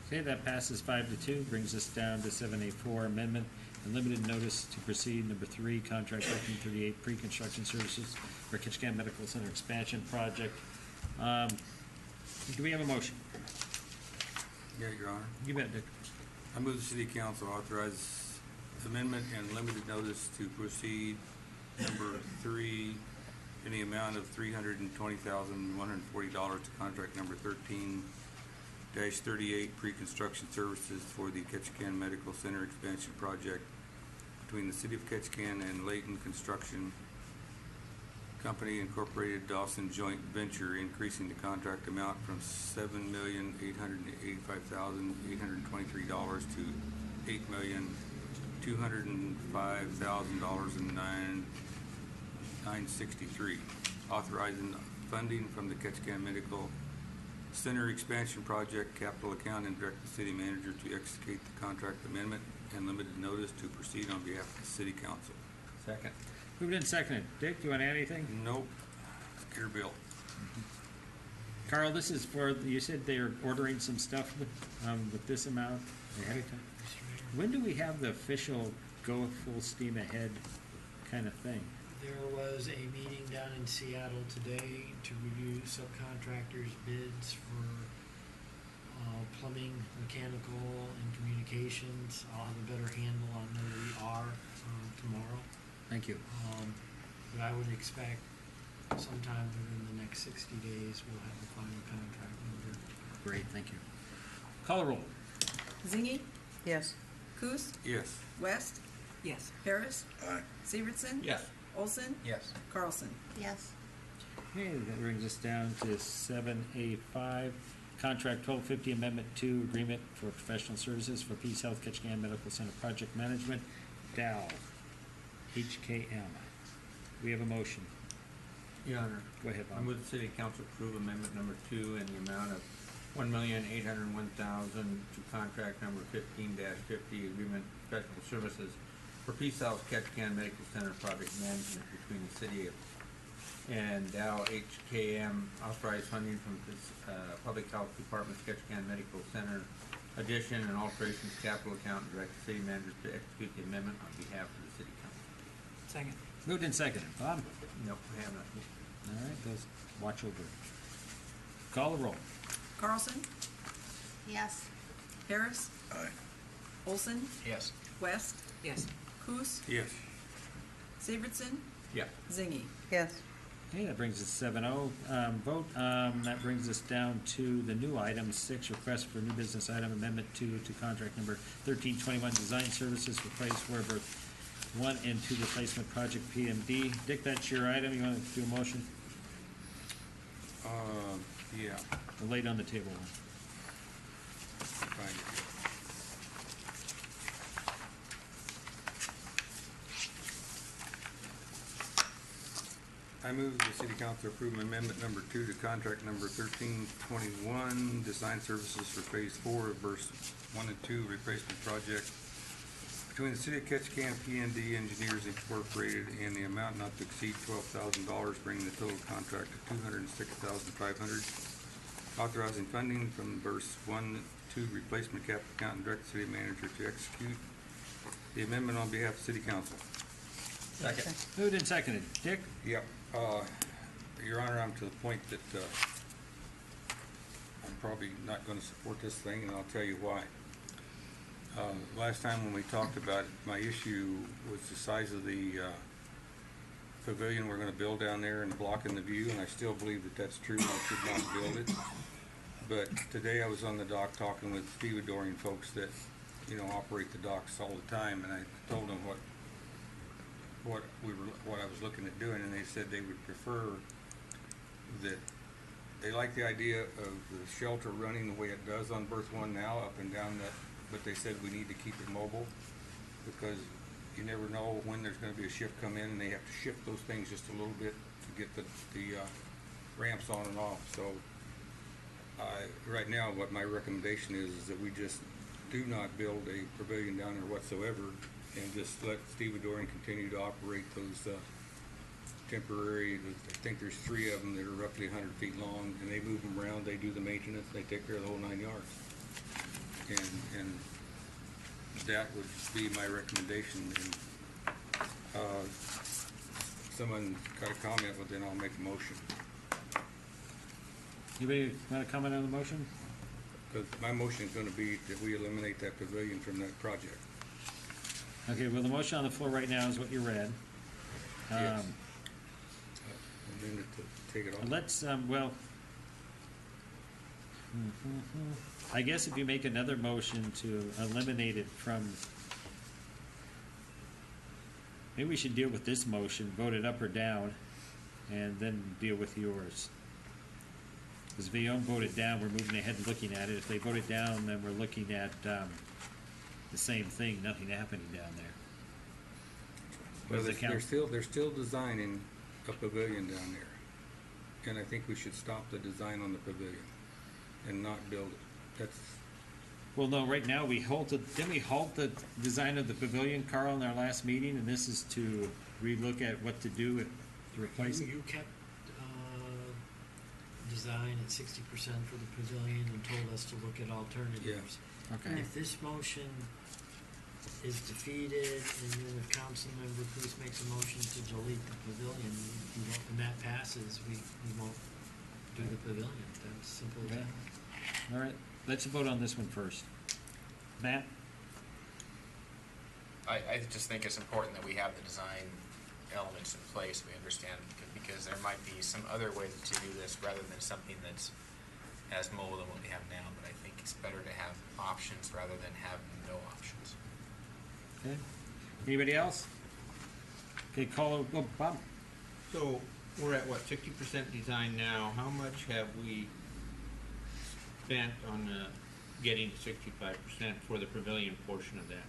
Okay, that passes 5-2, brings us down to 7A4 amendment and limited notice to proceed. Number 3, contract 1338 pre-construction services for Ketchikan Medical Center expansion project. Do we have a motion? Yeah, Your Honor. You bet, Dick. I move the city council authorize amendment and limited notice to proceed number 3 in the amount of $320,140 to contract number 13-38 pre-construction services for the Ketchikan Medical Center expansion project between the City of Ketchikan and Layton Construction Company Incorporated Dawson Joint Venture, increasing the contract amount from $7,885,823 to $8,205,963. Authorizing funding from the Ketchikan Medical Center expansion project capital account and direct the city manager to execute the contract amendment and limited notice to proceed on behalf of the city council. Second. Moved and seconded. Dick, do you want to add anything? Nope. Secure bill. Carl, this is for, you said they're ordering some stuff with this amount ahead of time. When do we have the official go full steam ahead kind of thing? There was a meeting down in Seattle today to review subcontractors' bids for plumbing, mechanical, and communications. I'll have a better handle on where we are tomorrow. Thank you. But I would expect sometime within the next 60 days, we'll have the final contract number. Great, thank you. Call the roll. Zingy, Yes. Coos, Yes. West, Yes. Harris, Aye. Severson, Yes. Olson, Yes. Carlson. Yes. Okay, that brings us down to 7A5, contract 1250 amendment 2 agreement for professional services for Peace Health Ketchikan Medical Center project management, Dow, HKM. We have a motion. Your Honor. Go ahead, I Bob. move the city council approve amendment number 2 in the amount of $1,801,000 to contract number 15-50 agreement professional services for Peace South Ketchikan Medical Center project management between the city of and Dow HKM, authorized funding from this Public Health Department's Ketchikan Medical Center addition and alterations capital account, and direct the city manager to execute the amendment on behalf of the city council. Second. Moved and seconded. Bob? Nope, I have nothing. All right, those, watch over. Call the roll. Carlson? Yes. Harris? Aye. Olson? Yes. West? Yes. Coos? Yes. Severson? Yeah. Zingy? Yes. Okay, that brings us 7-0 vote. That brings us down to the new item 6, request for new business item amendment 2 to contract number 1321 design services for Phase 4 Berth 1 and 2 replacement project PMD. Dick, that's your item. You want to do a motion? Yeah. Or laid on the table. Find it. I move the city council approve amendment number 2 to contract number 1321, design services for phase 4 of Berth 1 and 2 replacement project between the city of Ketchikan, PND Engineers Incorporated, and the amount not to exceed $12,000, bringing the total contract to $206,500. Authorizing funding from Berth 1, 2 replacement capital account and direct the city manager to execute the amendment on behalf of the city council. Second. Moved and seconded. Dick? Yep. Your Honor, I'm to the point that I'm probably not going to support this thing, and I'll tell you why. Last time when we talked about it, my issue was the size of the pavilion we're going to build down there and blocking the view, and I still believe that that's true. I should not build it. But today I was on the dock talking with stevedoring folks that, you know, operate the docks all the time, and I told them what I was looking at doing, and they said they would prefer that they like the idea of the shelter running the way it does on Berth 1 now, up and down that, but they said we need to keep it mobile because you never know when there's going to be a shift come in, and they have to shift those things just a little bit to get the ramps on and off. So right now, what my recommendation is that we just do not build a pavilion down there whatsoever, and just let stevedoring continue to operate those temporary, I think there's 3 of them that are roughly 100 feet long, and they move them around, they do the maintenance, they take care of the whole 9 yards. And that would be my recommendation. And someone got a comment, but then I'll make a motion. Anybody want to comment on the motion? Because my motion is going to be that we eliminate that pavilion from that project. Okay, well, the motion on the floor right now is what you read. Yes. Amend it to take it off. Let's, well, I guess if you make another motion to eliminate it from, maybe we should deal with this motion, vote it up or down, and then deal with yours. Because if they don't vote it down, we're moving ahead and looking at it. If they vote it down, then we're looking at the same thing, nothing happening down there. What does the count? They're still designing a pavilion down there, and I think we should stop the design on the pavilion and not build it. That's, Well, no, right now we didn't we halt the design of the pavilion, Carl, in our last meeting? And this is to relook at what to do to replace it? You kept design at 60% for the pavilion and told us to look at alternatives. Okay. If this motion is defeated, and then if council member Cruz makes a motion to delete the pavilion, and that passes, we won't do the pavilion. That's simple as Okay. that. All right, let's vote on this one first. Matt? I just think it's important that we have the design elements in place, we understand, because there might be some other way to do this rather than something that's as mobile than what we have now, but I think it's better to have options rather than have no options. Okay. Anybody else? Okay, call, oh, Bob? So we're at what, 60% design now? How much have we spent on getting to 65% for the pavilion portion of that?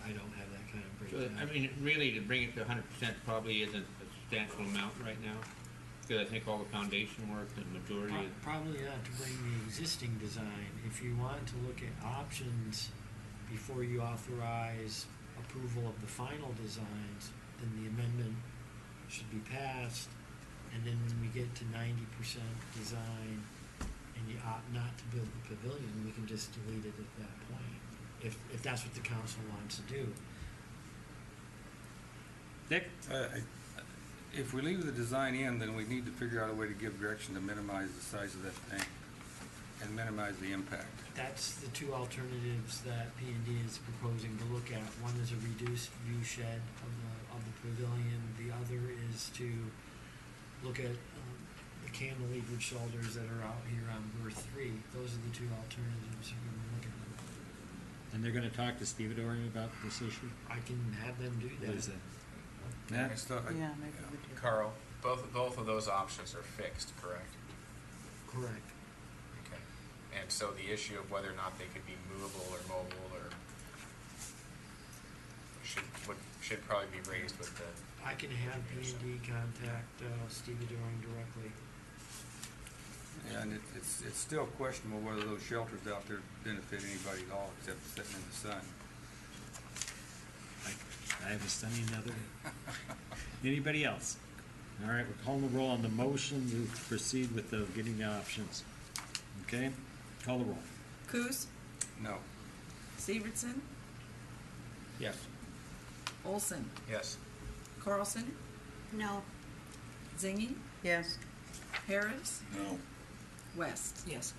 I don't have that kind of So, breakdown. I mean, really, to bring it to 100% probably isn't a substantial amount right now. Because I think all the foundation work, the majority of, Probably not to bring the existing design. If you want to look at options before you authorize approval of the final designs, then the amendment should be passed. And then when we get to 90% design and you opt not to build the pavilion, we can just delete it at that point, if that's what the council wants to do. Dick? If we leave the design in, then we need to figure out a way to give direction to minimize the size of that tank and minimize the impact. That's the two alternatives that P&D is proposing to look at. One is a reduced view shed of the pavilion. The other is to look at the cantilevered shoulders that are out here on berth 3. Those are the two alternatives we're going to look at. And they're gonna talk to Stevedore about this issue? I can have them do What is that. it? Matt? Yeah, maybe we do. Carl, both of those options are fixed, correct? Correct. Okay. And so the issue of whether or not they could be movable or mobile or should probably be raised with the. I can have P&D contact Stevie Doring directly. And it's still questionable whether those shelters out there benefit anybody at all except sitting in the sun. I have a stunning other. Anybody else? All right, we're calling the roll on the motion to proceed with the getting the options. Okay, call the roll. Coos, No. Severson, yes. Olson, Yes. Carlson, No, Zingy, Yes. Harris, No. West. yes.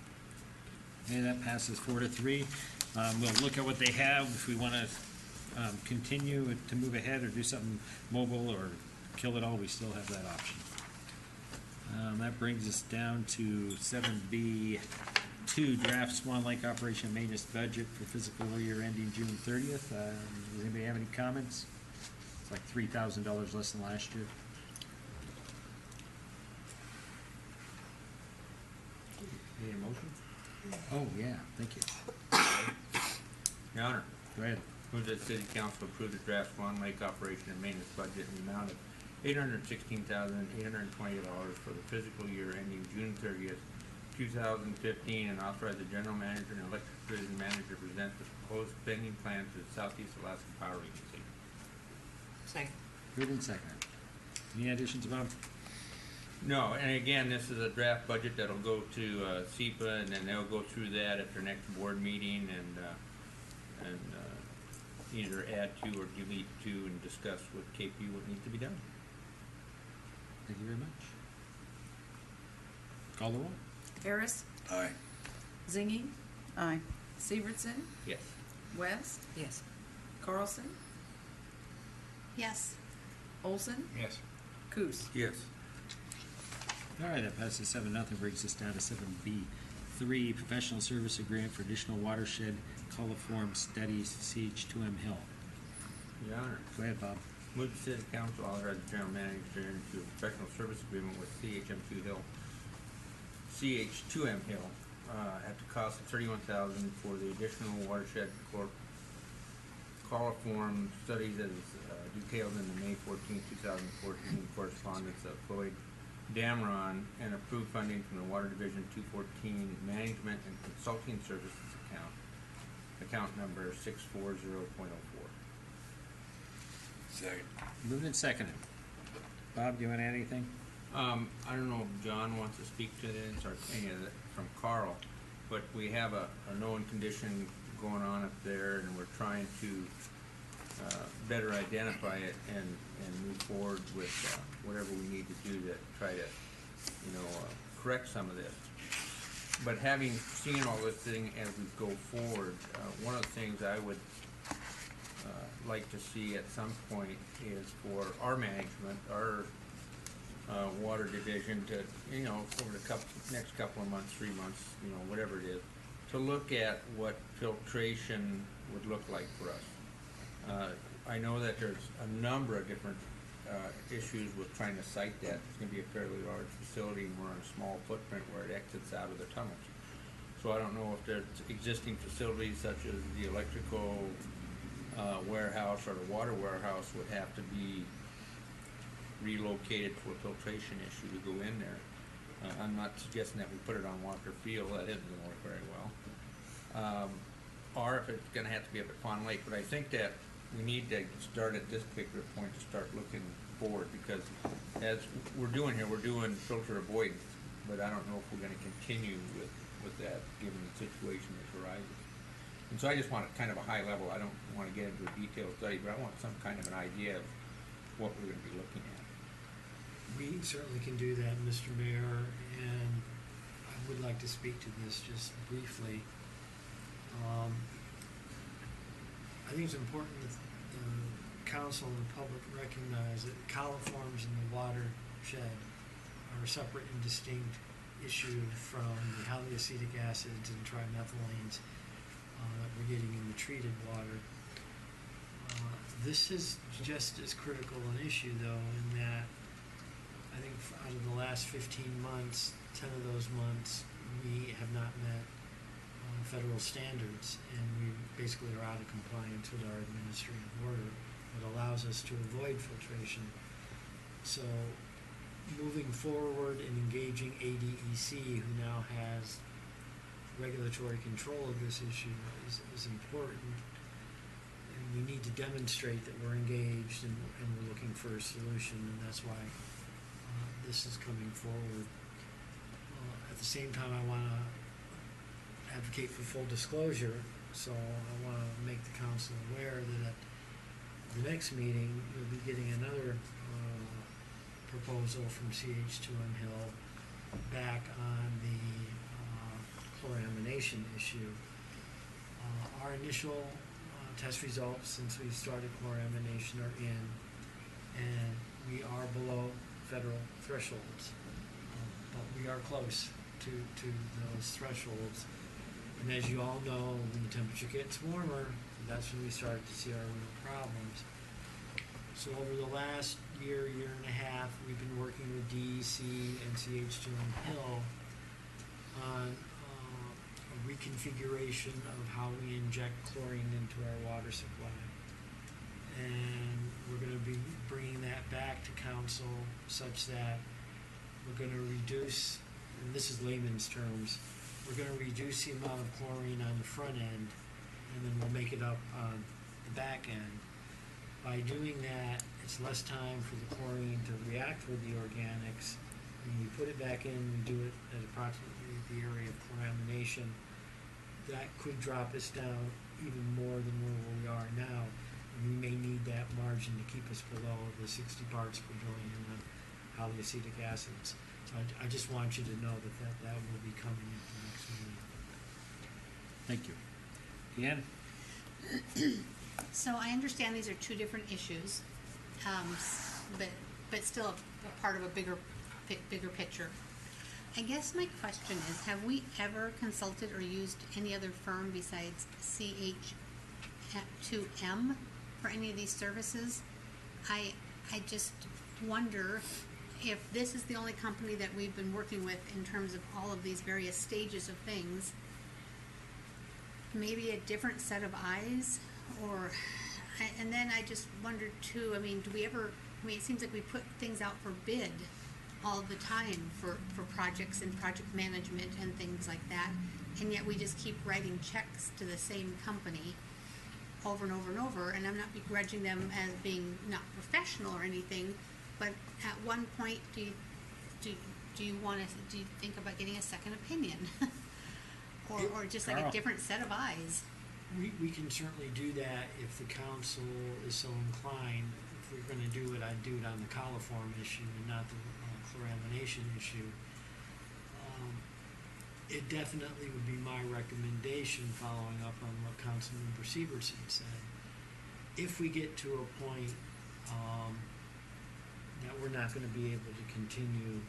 Okay, that passes 4-3. We'll look at what they have, if we wanna, continue to move ahead or do something mobile or kill it all, we still have that option. That brings us down to 7B2, draft Swan Lake Operation and Maintenance Budget for fiscal year ending June 30th. Does anybody have any comments? It's like $3,000 less than last year. Need a motion? Oh, yeah, thank you. Your Honor, Go ahead. move that City Council approve the draft Swan Lake operation and maintenance budget in the amount of $816,828 for the fiscal year ending June 30th, 2015, and authorize the general manager and electric division manager to present the proposed spending plan to the Southeast Alaska Power Agency. Second. Moved and seconded. Any additions, Bob? No, and again, this is a draft budget that'll go to SEPA, and then they'll go through that at their next board meeting and either add to or delete to and discuss with KP what needs to be done. Thank you very much. Call the roll. Harris, Aye. Zingy, Aye. Severson, Yes. West, Yes. Carlson, yes, Olson, Yes. Coos. Yes. All right, that passes 7-0, brings us down to 7B3, professional service agreement for additional watershed coliform studies, CH2M Hill. Your Honor, Go ahead, Bob. move the City Council authorize the general manager into a professional service agreement with CH2M Hill, at the cost of $31,000 for the additional watershed coliform studies as detailed in the May 14, 2014 correspondence of Floyd Dameron, and approved funding from the Water Division 214 Management and Consulting Services account number 640.04. Second. Moved and seconded. Bob, do you want to add anything? I don't know if John wants to speak to this or any of it from Carl, but we have a known condition going on up there, and we're trying to better identify it and move forward with whatever we need to do to try to, correct some of this. But having seen all this thing as we go forward, one of the things I would like to see at some point is for our management, our water division to, over the next couple of months, 3 months, whatever it is, to look at what filtration would look like for us. I know that there's a number of different issues with trying to site that. It's going to be a fairly large facility, and we're on a small footprint where it exits out of the tunnels. So I don't know if there's existing facilities such as the electrical warehouse or the water warehouse would have to be relocated for a filtration issue to go in there. I'm not suggesting that we put it on Walker Field, that isn't gonna work very well. Or if it's gonna have to be up at Fawn Lake, but I think that we need to start at this particular point to start looking forward, because as we're doing here, we're doing filter avoidance, but I don't know if we're gonna continue with that, given the situation that's arises. And so I just want kind of a high level, I don't wanna get into a detailed study, but I want some kind of an idea of what we're gonna be looking at. We certainly can do that, Mr. Mayor, and I would like to speak to this just briefly. I think it's important that the council and the public recognize that coliforms in the watershed are a separate and distinct issue from the haloacetic acids and trimethylines that we're getting in the treated water. This is just as critical an issue, though, in that I think out of the last 15 months, 10 of those months, we have not met federal standards, and we basically are out of compliance with our administrative order that allows us to avoid filtration. So moving forward and engaging ADEC, who now has regulatory control of this issue, is important. And we need to demonstrate that we're engaged and we're looking for a solution, and that's why this is coming forward. At the same time, I want to advocate for full disclosure, so I want to make the council aware that at the next meeting, you'll be getting another proposal from CH2M Hill back on the chloramination issue. Our initial test results since we started chloramination are in, and we are below federal thresholds, but we are close to those thresholds. And as you all know, when the temperature gets warmer, that's when we start to see our real problems. So over the last year and a half, we've been working with DEC and CH2M Hill on a reconfiguration of how we inject chlorine into our water supply. And we're going to be bringing that back to council such that we're going to reduce, and this is layman's terms, we're going to reduce the amount of chlorine on the front end, and then we'll make it up on the back end. By doing that, it's less time for the chlorine to react with the organics. When we put it back in, we do it at approximately the area of chloramination. That could drop us down even more than where we are now. And we may need that margin to keep us below the 60 parts per billion of haloacetic acids. So I just want you to know that will be coming at the next meeting. Thank you. Deanne? So I understand these are two different issues, but still a part of a bigger picture. I guess my question is, have we ever consulted or used any other firm besides CH2M for any of these services? I just wonder if this is the only company that we've been working with in terms of all of these various stages of things. Maybe a different set of eyes, and then I just wondered too, I mean, it seems like we put things out for bid all the time for projects and project management and things like that, and yet we just keep writing checks to the same company over and over and over, and I'm not begrudging them as being not professional or anything, but at one point, do you think about getting a second opinion? or just like a different set of eyes? We can certainly do that if the council is so inclined. If we're going to do it, I'd do it on the coliform issue and not the chloramination issue. It definitely would be my recommendation, following up on what Councilmember Severson said. If we get to a point that we're not going to be able to continue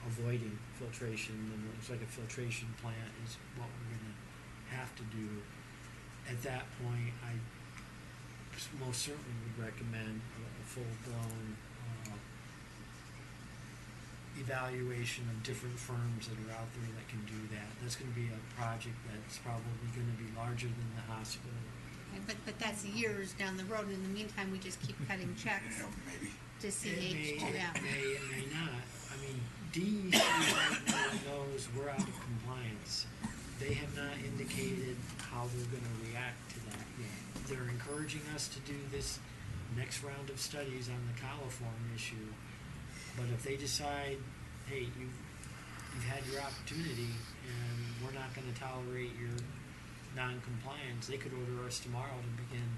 avoiding filtration, then it looks like a filtration plant is what we're going to have to do. At that point, I most certainly would recommend a full-blown evaluation of different firms that are out there that can do that. That's going to be a project that's probably going to be larger than the hospital Okay, but that's years down the road, and in the meantime, we just keep cutting checks You know, maybe. to It may, CH2M. it may not. I mean, DEC right now knows we're out of compliance. They have not indicated how they're gonna react to that yet. They're encouraging us to do this next round of studies on the coliform issue. But if they decide, hey, you've had your opportunity and we're not gonna tolerate your non-compliance, they could order us tomorrow to begin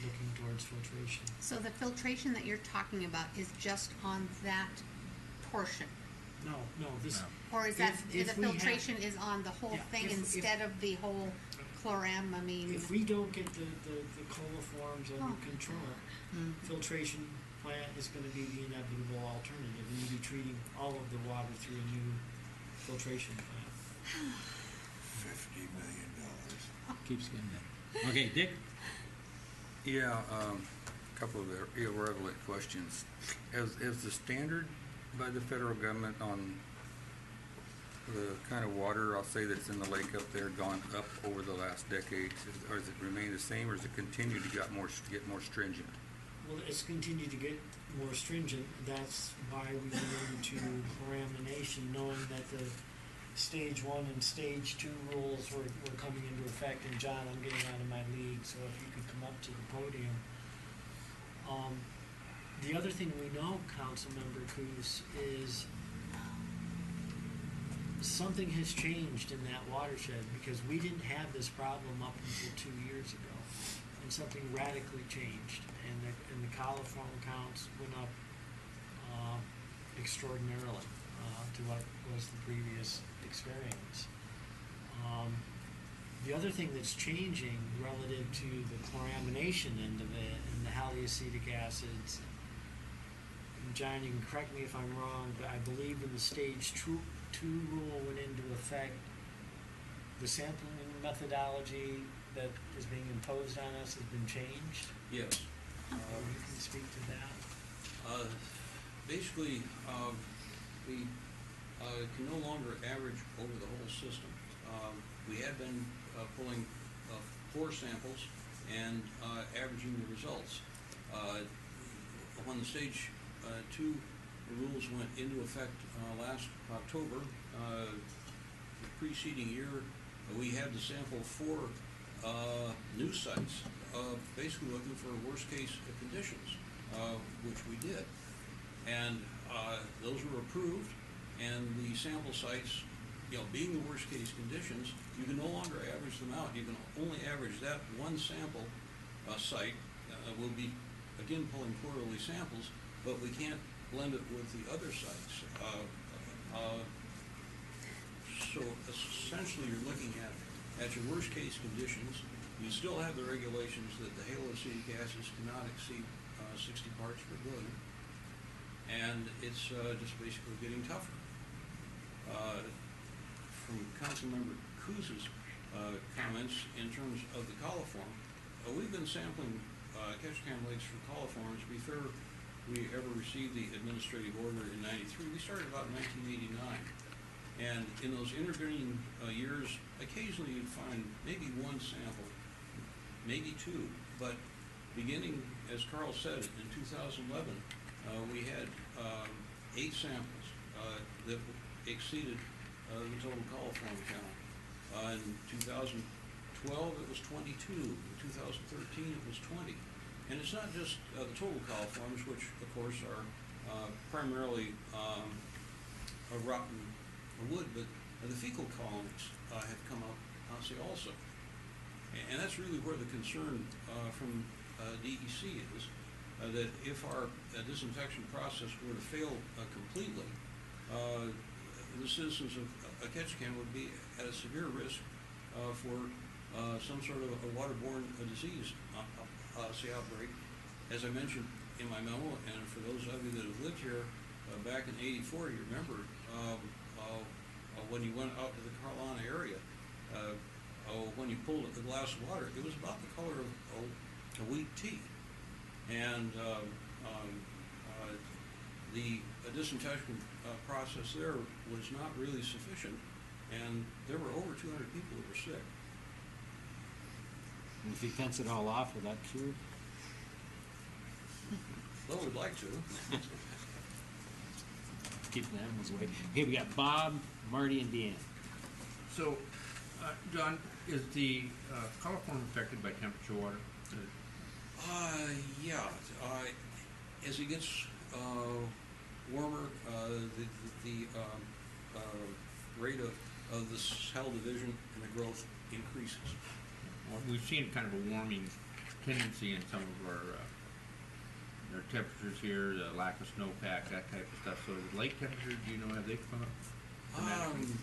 looking towards filtration. So the filtration that you're talking about is just on that portion? No, this. Or is that, the if we have- filtration is on the whole Yeah, thing if- instead of the whole chloramamine? If we don't get the coliforms under Oh. control, filtration plant is gonna be the inevitable alternative, and you'd be treating all of the water through a new filtration plant. $50 million. Keeps getting better. Okay, Dick? Yeah, couple of irrelevant questions. Has the standard by the federal government on the kind of water, I'll say, that's in the lake up there gone up over the last decades? Or has it remained the same, or has it continued to get more stringent? Well, it's continued to get more stringent. That's why we went into chloramination, knowing that the stage 1 and stage 2 rules were coming into effect. And John, I'm getting out of my league, so if you could come up to the podium. The other thing we know, Councilmember Coos, is something has changed in that watershed, because we didn't have this problem up until 2 years ago, and something radically changed, and the coliform counts went up extraordinarily to what was the previous experience. The other thing that's changing relative to the chloramination end of it and the haloacetic acids, and John, you can correct me if I'm wrong, but I believe when the stage 2 rule went into effect, the sampling methodology that is being imposed on us has been changed. Yes. You can speak to that. Basically, we can no longer average over the whole system. We had been pulling 4 samples and averaging the results. When the stage 2 rules went into effect last October, the preceding year, we had to sample 4 new sites, basically looking for worst case conditions, which we did. And those were approved, and the sample sites, being the worst case conditions, you can no longer average them out. You can only average that one sample site. We'll be, again, pulling quarterly samples, but we can't blend it with the other sites. So essentially, you're looking at your worst case conditions. You still have the regulations that the haloacetic acids cannot exceed 60 parts per billion, and it's just basically getting tougher. From Councilmember Coos's comments in terms of the coliform, we've been sampling Ketchikan lakes for coliforms before we ever received the administrative order in '93. We started about in 1989. And in those intervening years, occasionally you'd find maybe 1 sample, maybe 2, but beginning, as Carl said, in 2011, we had 8 samples that exceeded the total coliform count. In 2012, it was 22. In 2013, it was 20. And it's not just the total coliforms, which, of course, are primarily rotten wood, but the fecal colonies have come up also. And that's really where the concern from DEC is, that if our disinfection process were to fail completely, the citizens of Ketchikan would be at a severe risk for some sort of a waterborne disease outbreak. As I mentioned in my memo, and for those of you that have lived here back in '84, you remember when you went out to the Carolina area, when you pulled a glass of water, it was about the color of wheat tea. And the disinfection process there was not really sufficient, and there were over 200 people that were sick. And if you fence it all off, will that cure? Well, we'd like to. Keep the animals away. Okay, we got Bob, Marty, and Deanne. So, John, is the coliform affected by temperature water? Yeah, as it gets warmer, the rate of the cell division and the growth increases. Well, we've seen kind of a warming tendency in some of our temperatures here, the lack of snowpack, that type of stuff. So the lake temperature, do you know, have they come up dramatically?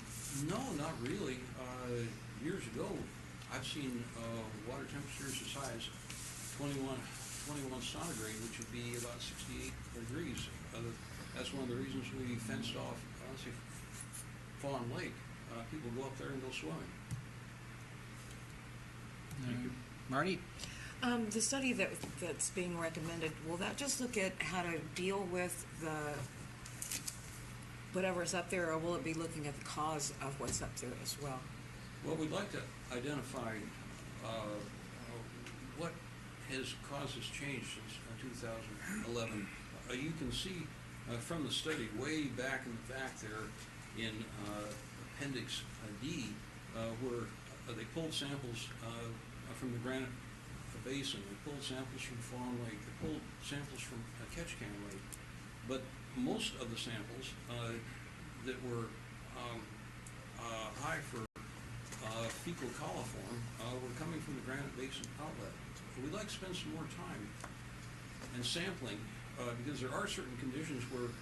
No, not really. Years ago, I've seen water temperatures as high as 21 centigrade, which would be about 68 degrees. That's one of the reasons we fenced off, let's say, Fawn Lake. People go up there and go swimming. Thank you. Marty? The study that's being recommended, will that just look at how to deal with whatever's up there, or will it be looking at the cause of what's up there as well? Well, we'd like to identify what has caused this change since 2011. You can see from the study way back in the back there in Appendix D, where they pulled samples from the Granite Basin, they pulled samples from Fawn Lake, they pulled samples from Ketchikan Lake, but most of the samples that were high for fecal coliform were coming from the Granite Basin outlet. We'd like to spend some more time in sampling because there are certain conditions where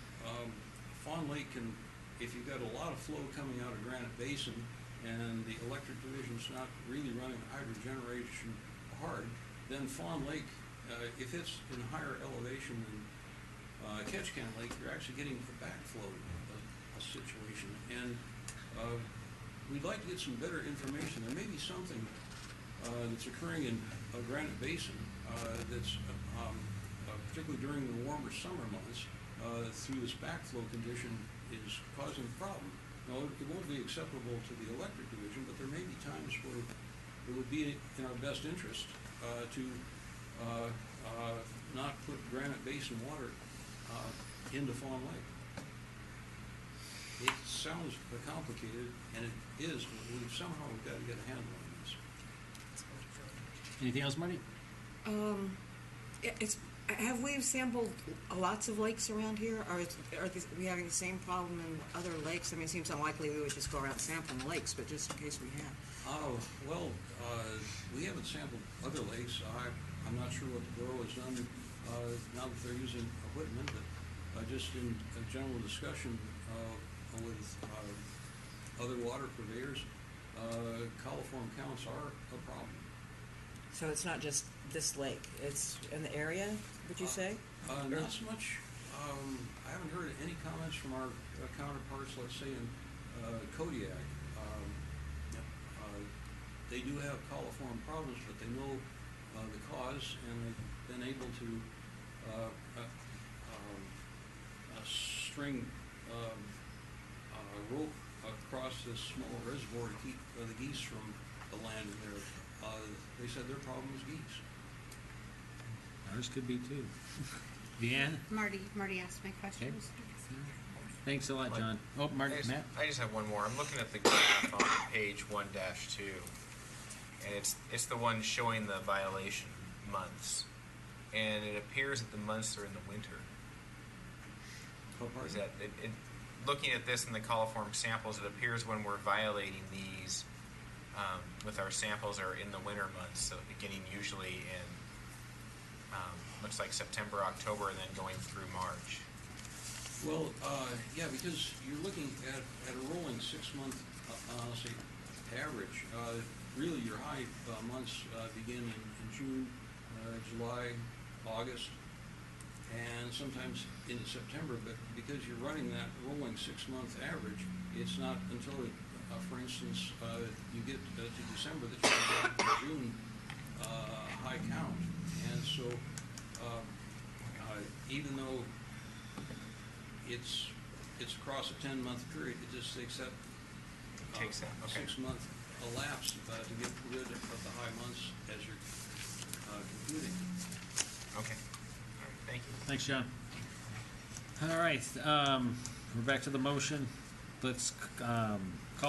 Fawn Lake can, if you've got a lot of flow coming out of Granite Basin and the electric division's not really running hydrogeneration hard, then Fawn Lake, if it's in higher elevation than Ketchikan Lake, you're actually getting a backflow situation. And we'd like to get some better information. There may be something that's occurring in Granite Basin that's particularly during the warmer summer months through this backflow condition is causing a problem. Now, it won't be acceptable to the electric division, but there may be times where it would be in our best interest to not put Granite Basin water into Fawn Lake. It sounds complicated, and it is, but we've got to get a handle on this. Anything else, Marty? Have we sampled lots of lakes around here, or are we having the same problem in other lakes? I mean, it seems unlikely we would just go around sampling lakes, but just in case we have. Well, we haven't sampled other lakes. I'm not sure what the Borough has done now that they're using equipment, but just in a general discussion with other water purveyors, coliform counts are a problem. So it's not just this lake, it's in the area, would you say? Not so much. I haven't heard any comments from our counterparts, let's say in Kodiak. They do have coliform problems, but they know the cause, and they've been able to string rope across this small reservoir to keep the geese from the land there. They said their problem was geese. Ours could be too. Deanne? Marty asked my questions. Thanks a lot, John. Oh, Marty, Matt? I just have one more. I'm looking at the graph on page 1-2, and it's the one showing the violation months, and it appears that the months are in the winter. Is that looking at this in the coliform samples, it appears when we're violating these with our samples are in the winter months, so beginning usually in looks like September, October, and then going through March. Well, yeah, because you're looking at a rolling 6-month, say, average. Really, your high months begin in June, July, August, and sometimes into September. But because you're running that rolling 6-month average, it's not until, for instance, you get to December that you get the June high count. And so, even though it's across a 10-month period, it just takes that 6-month elapse to get rid of the high months as you're computing. Okay. All right, thank you. Thanks, John. All right, we're back to the motion. Let's call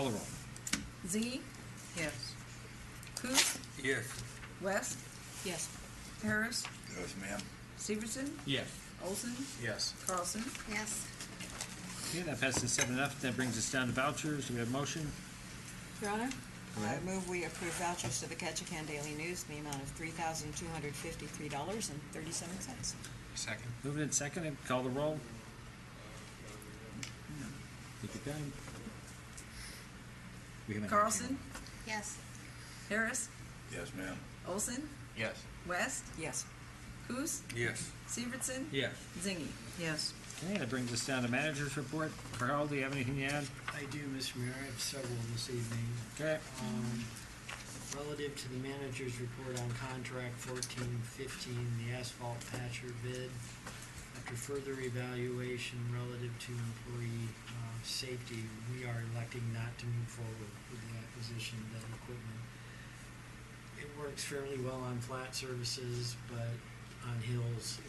the roll. Zingy, Yes. Coos, Yes. West, Yes. Harris, Yes, ma'am. Severson, Yes. Olson, Yes. Carlson. Yes. Okay, that passes 7-0. That brings us down to vouchers. Do we have a motion? Your Honor? Go I ahead. move we approve vouchers to the Ketchikan Daily News in the amount of $3,253.37. Second. Moving in second and call the roll. Take your time. We haven't- Carlson, Yes. Harris, Yes, ma'am. Olson, Yes. West, Yes. Coos, Yes. Severson, Yes. Zingy. Yes. Okay, that brings us down to manager's report. Carl, do you have anything to add? I do, Mr. Mayor, I have several this evening. Okay. Relative to the manager's report on contract 1415, the asphalt patcher bid, after further evaluation relative to employee safety, we are electing not to move forward with the acquisition of that equipment. It works fairly well on flat surfaces, but on hills,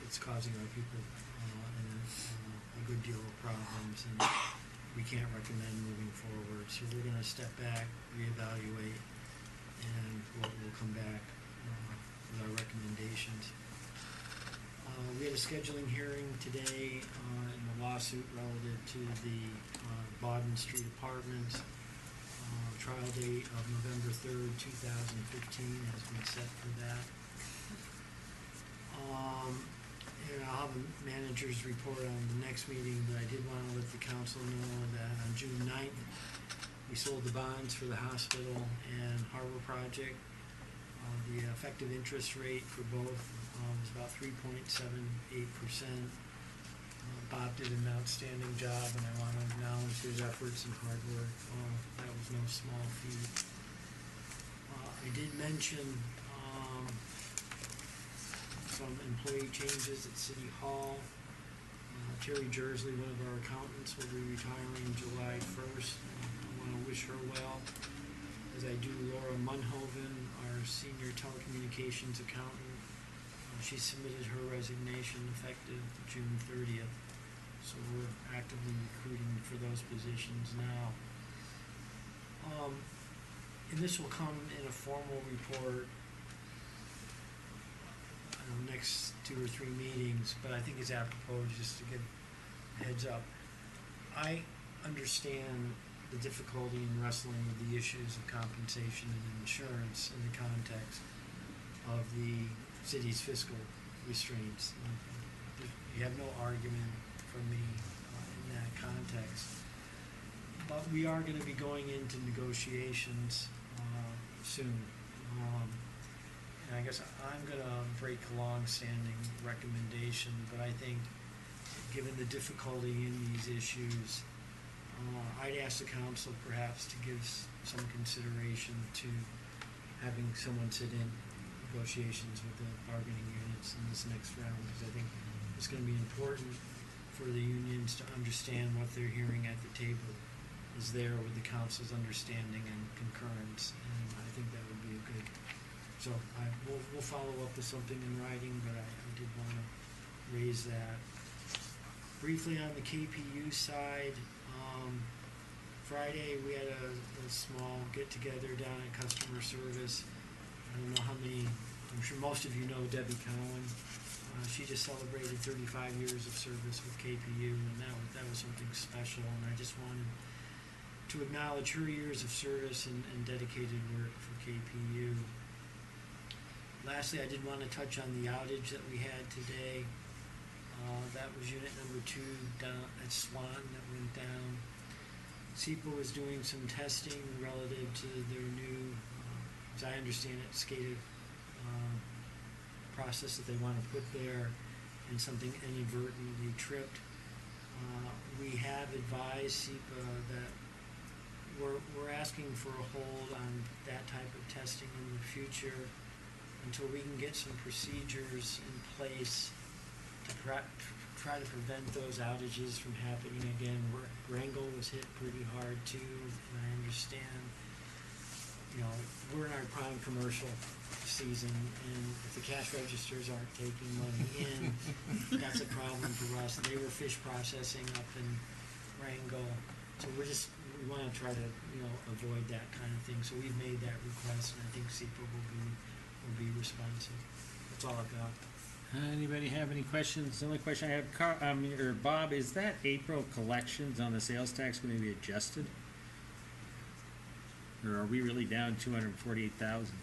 it's causing our people a good deal of problems, and we can't recommend moving forward. So we're gonna step back, reevaluate, and we'll come back with our recommendations. We had a scheduling hearing today in the lawsuit relative to the Bawden Street Apartments. Trial date of November 3rd, 2015 has been set for that. And I'll have a manager's report on the next meeting, but I did want to let the council know that on June 9th, we sold the bonds for the hospital and harbor project. The effective interest rate for both was about 3.78%. Bob did an outstanding job, and I want to acknowledge his efforts and hard work. That was no small feat. I did mention some employee changes at City Hall. Terry Jersley, one of our accountants, will be retiring July 1st. I want to wish her well, as I do Laura Munhoven, our senior telecommunications accountant. She submitted her resignation effective June 30th. So we're actively recruiting for those positions now. And this will come in a formal report next 2 or 3 meetings, but I think it's apropos just to give a heads up. I understand the difficulty in wrestling with the issues of compensation and insurance in the context of the city's fiscal restraints. You have no argument from me in that context. But we are going to be going into negotiations soon. And I guess I'm going to break a long-standing recommendation, but I think given the difficulty in these issues, I'd ask the council perhaps to give some consideration to having someone sit in negotiations with the bargaining units in this next round, because I think it's going to be important for the unions to understand what they're hearing at the table is there with the council's understanding and concurrence, and I think that would be a good. So we'll follow up with something in writing, but I did want to raise that. Briefly on the KPU side, Friday we had a small get-together down at customer service. I don't know how many, I'm sure most of you know Debbie Cowan. She just celebrated 35 years of service with KPU, and that was something special, and I just wanted to acknowledge her years of service and dedicated work for KPU. Lastly, I did want to touch on the outage that we had today. That was unit number 2 down at Swan that went down. SEPA was doing some testing relative to their new, as I understand it, SCADA process that they want to put there, and something inadvertently tripped. We have advised SEPA that we're asking for a hold on that type of testing in the future until we can get some procedures in place to try to prevent those outages from happening again. Wrangell was hit pretty hard too, and I understand we're in our prime commercial season, and if the cash registers aren't taking money in, that's a problem for us. They were fish processing up in Wrangell, so we want to try to, avoid that kind of thing. So we've made that request, and I think SEPA will be responsive. That's all I've got. Anybody have any questions? The only question I have, Bob, is that April collections on the sales tax going to be adjusted? Or are we really down 248,000?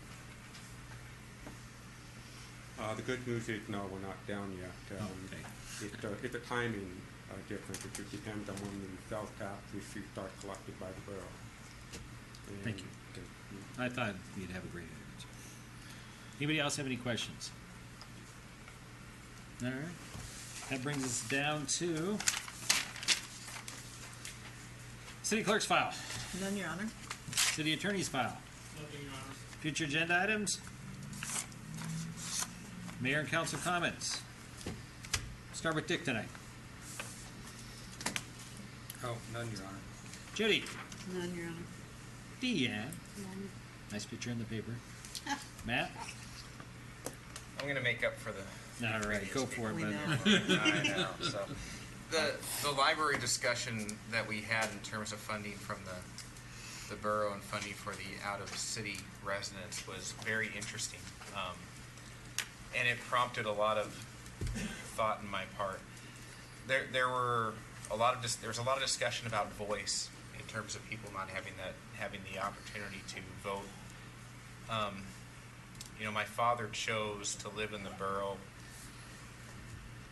The good news is, no, we're not down yet. Okay. It's a timing difference. It just depends on when the sales tax receipts start collected by the borough. Thank you. I thought you'd have a great answer. Anybody else have any questions? All right. That brings us down to City Clerk's file, None, Your Honor. City Attorney's file. Future agenda items. Mayor and council comments. Start with Dick tonight. Oh, none, Your Honor. Judy. None, Your Honor. Deanne. None. Nice picture in the paper. Matt. I'm gonna make up for the. All right, go for it, We bud. know. I know, so. The library discussion that we had in terms of funding from the borough and funding for the out-of-city residents was very interesting. And it prompted a lot of thought in my part. There was a lot of discussion about voice in terms of people not having the opportunity to vote. My father chose to live in the borough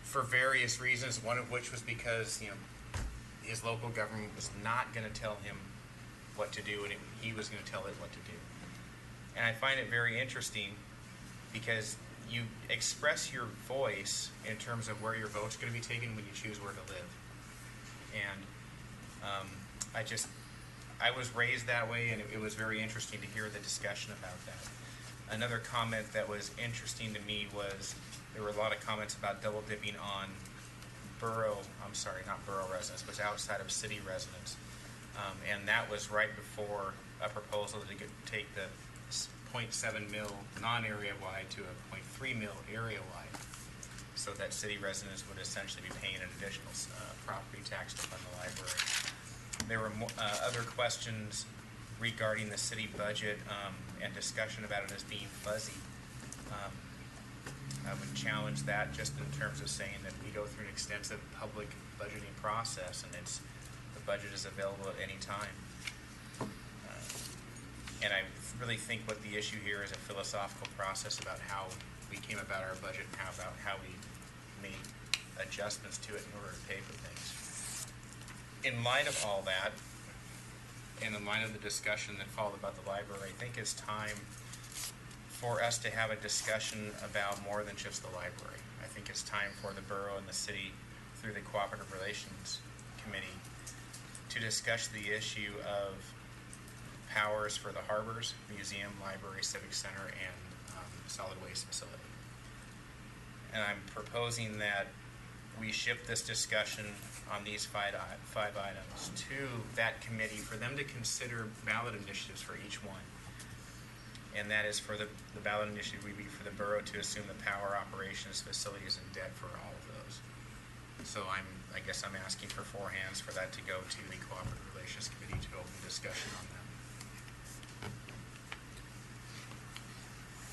for various reasons, one of which was because his local government was not going to tell him what to do, and he was going to tell it what to do. And I find it very interesting because you express your voice in terms of where your vote's going to be taken when you choose where to live. And I was raised that way, and it was very interesting to hear the discussion about that. Another comment that was interesting to me was there were a lot of comments about double dipping on not borough residents, but outside of city residents. And that was right before a proposal to take the 0.7 mil non-area wide to a 0.3 mil area wide, so that city residents would essentially be paying an additional property tax to fund the library. There were other questions regarding the city budget and discussion about it as being fuzzy. I would challenge that just in terms of saying that we go through an extensive public budgeting process, and the budget is available at any time. And I really think what the issue here is a philosophical process about how we came about our budget and how we made adjustments to it in order to pay for things. In light of all that, and in light of the discussion that followed about the library, I think it's time for us to have a discussion about more than just the library. I think it's time for the borough and the city, through the Cooperative Relations Committee, to discuss the issue of powers for the harbors, museum, library, civic center, and solid waste facility. And I'm proposing that we shift this discussion on these five items to that committee for them to consider ballot initiatives for each one. And that is for the ballot initiative would be for the borough to assume the power, operations, facilities, and debt for all of those. So I guess I'm asking for 4 hands for that to go to the Cooperative Relations Committee to open discussion on that.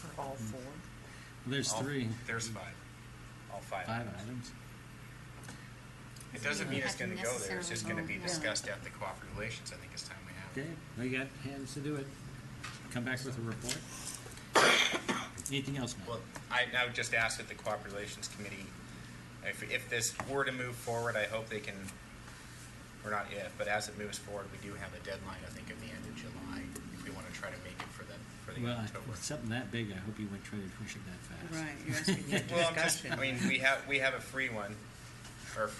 For all 4? There's 3. There's 5. All 5. 5 items. It doesn't mean it's Have to going to go there. It's just going to be necessarily discussed at the Cooperative Relations. I think it's time we have it. Okay, we got hands to do it. Come back with a report. Anything else, Matt? Well, I would just ask that the Cooperative Relations Committee, if this were to move forward, I hope they can, or not if, but as it moves forward, we do have a deadline, I think, at the end of July, if we want to try to make it for the Well, October. with something that big, I hope you wouldn't try to push it that fast. Right, you're asking for Well, I'm just, discussion. we have a free one, or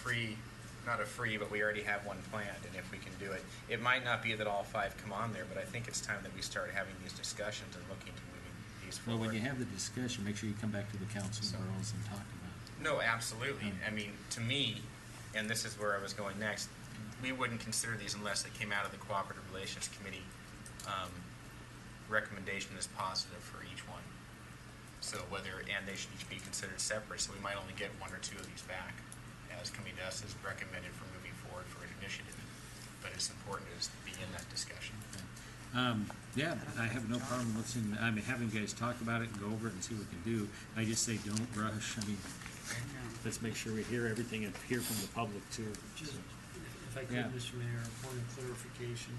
not a free, but we already have one planned, and if we can do it. It might not be that all 5 come on there, but I think it's time that we start having these discussions and looking to moving these Well, forward. when you have the discussion, make sure you come back to the council and boroughs and talk about it. No, absolutely. I mean, to me, and this is where I was going next, we wouldn't consider these unless they came out of the Cooperative Relations Committee recommendation is positive for each one. So and they should each be considered separate, so we might only get one or two of these back as coming to us as recommended for moving forward for an initiative. But it's important to be in that discussion. Yeah, I have no problem listening, having you guys talk about it and go over it and see what we can do. I just say don't rush. Let's make sure we hear everything and hear from the public too. Just, So, if I could, Yeah. Mr. Mayor, a point of clarification.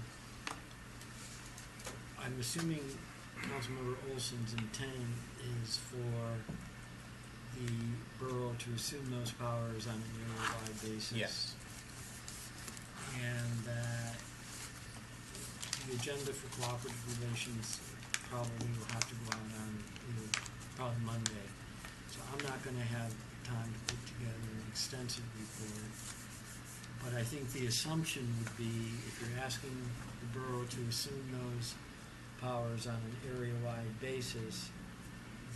I'm assuming Councilmember Olson's intent is for the borough to assume those powers on an area-wide basis. Yes. And that the agenda for cooperative relations probably will have to go out on, probably Monday. So I'm not gonna have time to put together an extensive report. But I think the assumption would be, if you're asking the borough to assume those powers on an area-wide basis,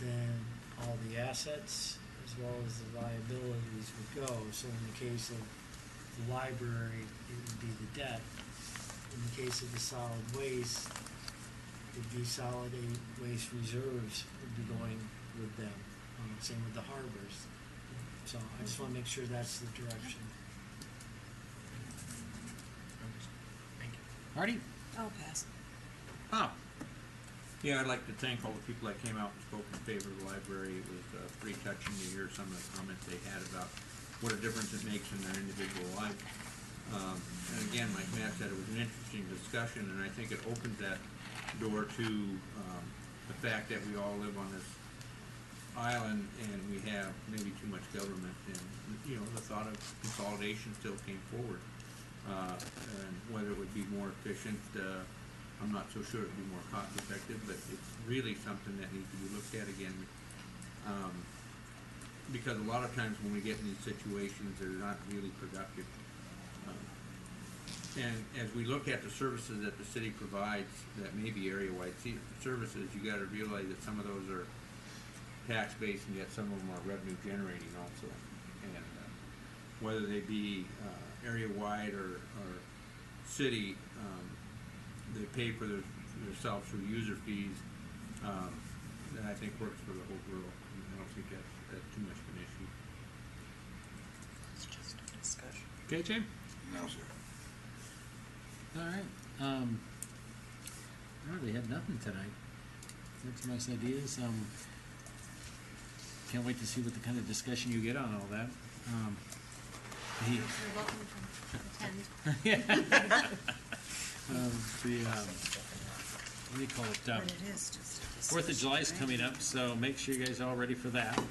then all the assets as well as the liabilities would go. So in the case of the library, it would be the debt. In the case of the solid waste, it'd be solid waste reserves would be going with them. Same with the harbors. So I just wanna make sure that's the direction. Thank you. Marty? I'll pass. Bob? Yeah, I'd like to thank all the people that came out and spoke in favor of the library. It was pretty touching to hear some of the comments they had about what a difference it makes in their individual life. And again, like Matt said, it was an interesting discussion, and I think it opens that door to the fact that we all live on this island and we have maybe too much government, and the thought of consolidation still came forward. And whether it would be more efficient, I'm not so sure it would be more cost effective, but it's really something that needs to be looked at again. Because a lot of times when we get in these situations, they're not really productive. And as we look at the services that the city provides that may be area-wide services, you gotta realize that some of those are tax-based and yet some of them are revenue-generating also. And whether they be area-wide or city, they pay for themselves through user fees, that I think works for the whole borough. I don't think that's too much of an issue. It's just a discussion. Okay, Jim? No, sir. All right. I really had nothing tonight. Had some nice ideas. Can't wait to see what the kind of discussion you get on all that. You're welcome to attend. What do you call it? But it is just a 4th of July is discussion, coming right? up, so make sure you guys are all ready for that.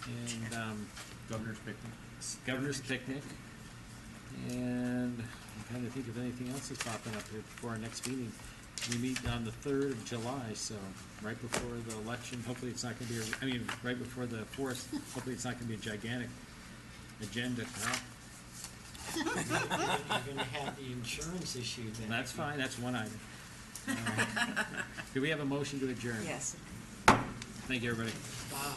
And Governor's picnic. Governor's picnic. And I'm trying to think of anything else that's popping up here before our next meeting. We meet on the 3rd of July, so right before the election. Hopefully it's not going to be, right before the 4th. Hopefully it's not going to be a gigantic agenda, Carl. You're gonna have the insurance issue then. That's fine, that's one item. Do we have a motion to adjourn? Yes. Thank you, everybody. Wow.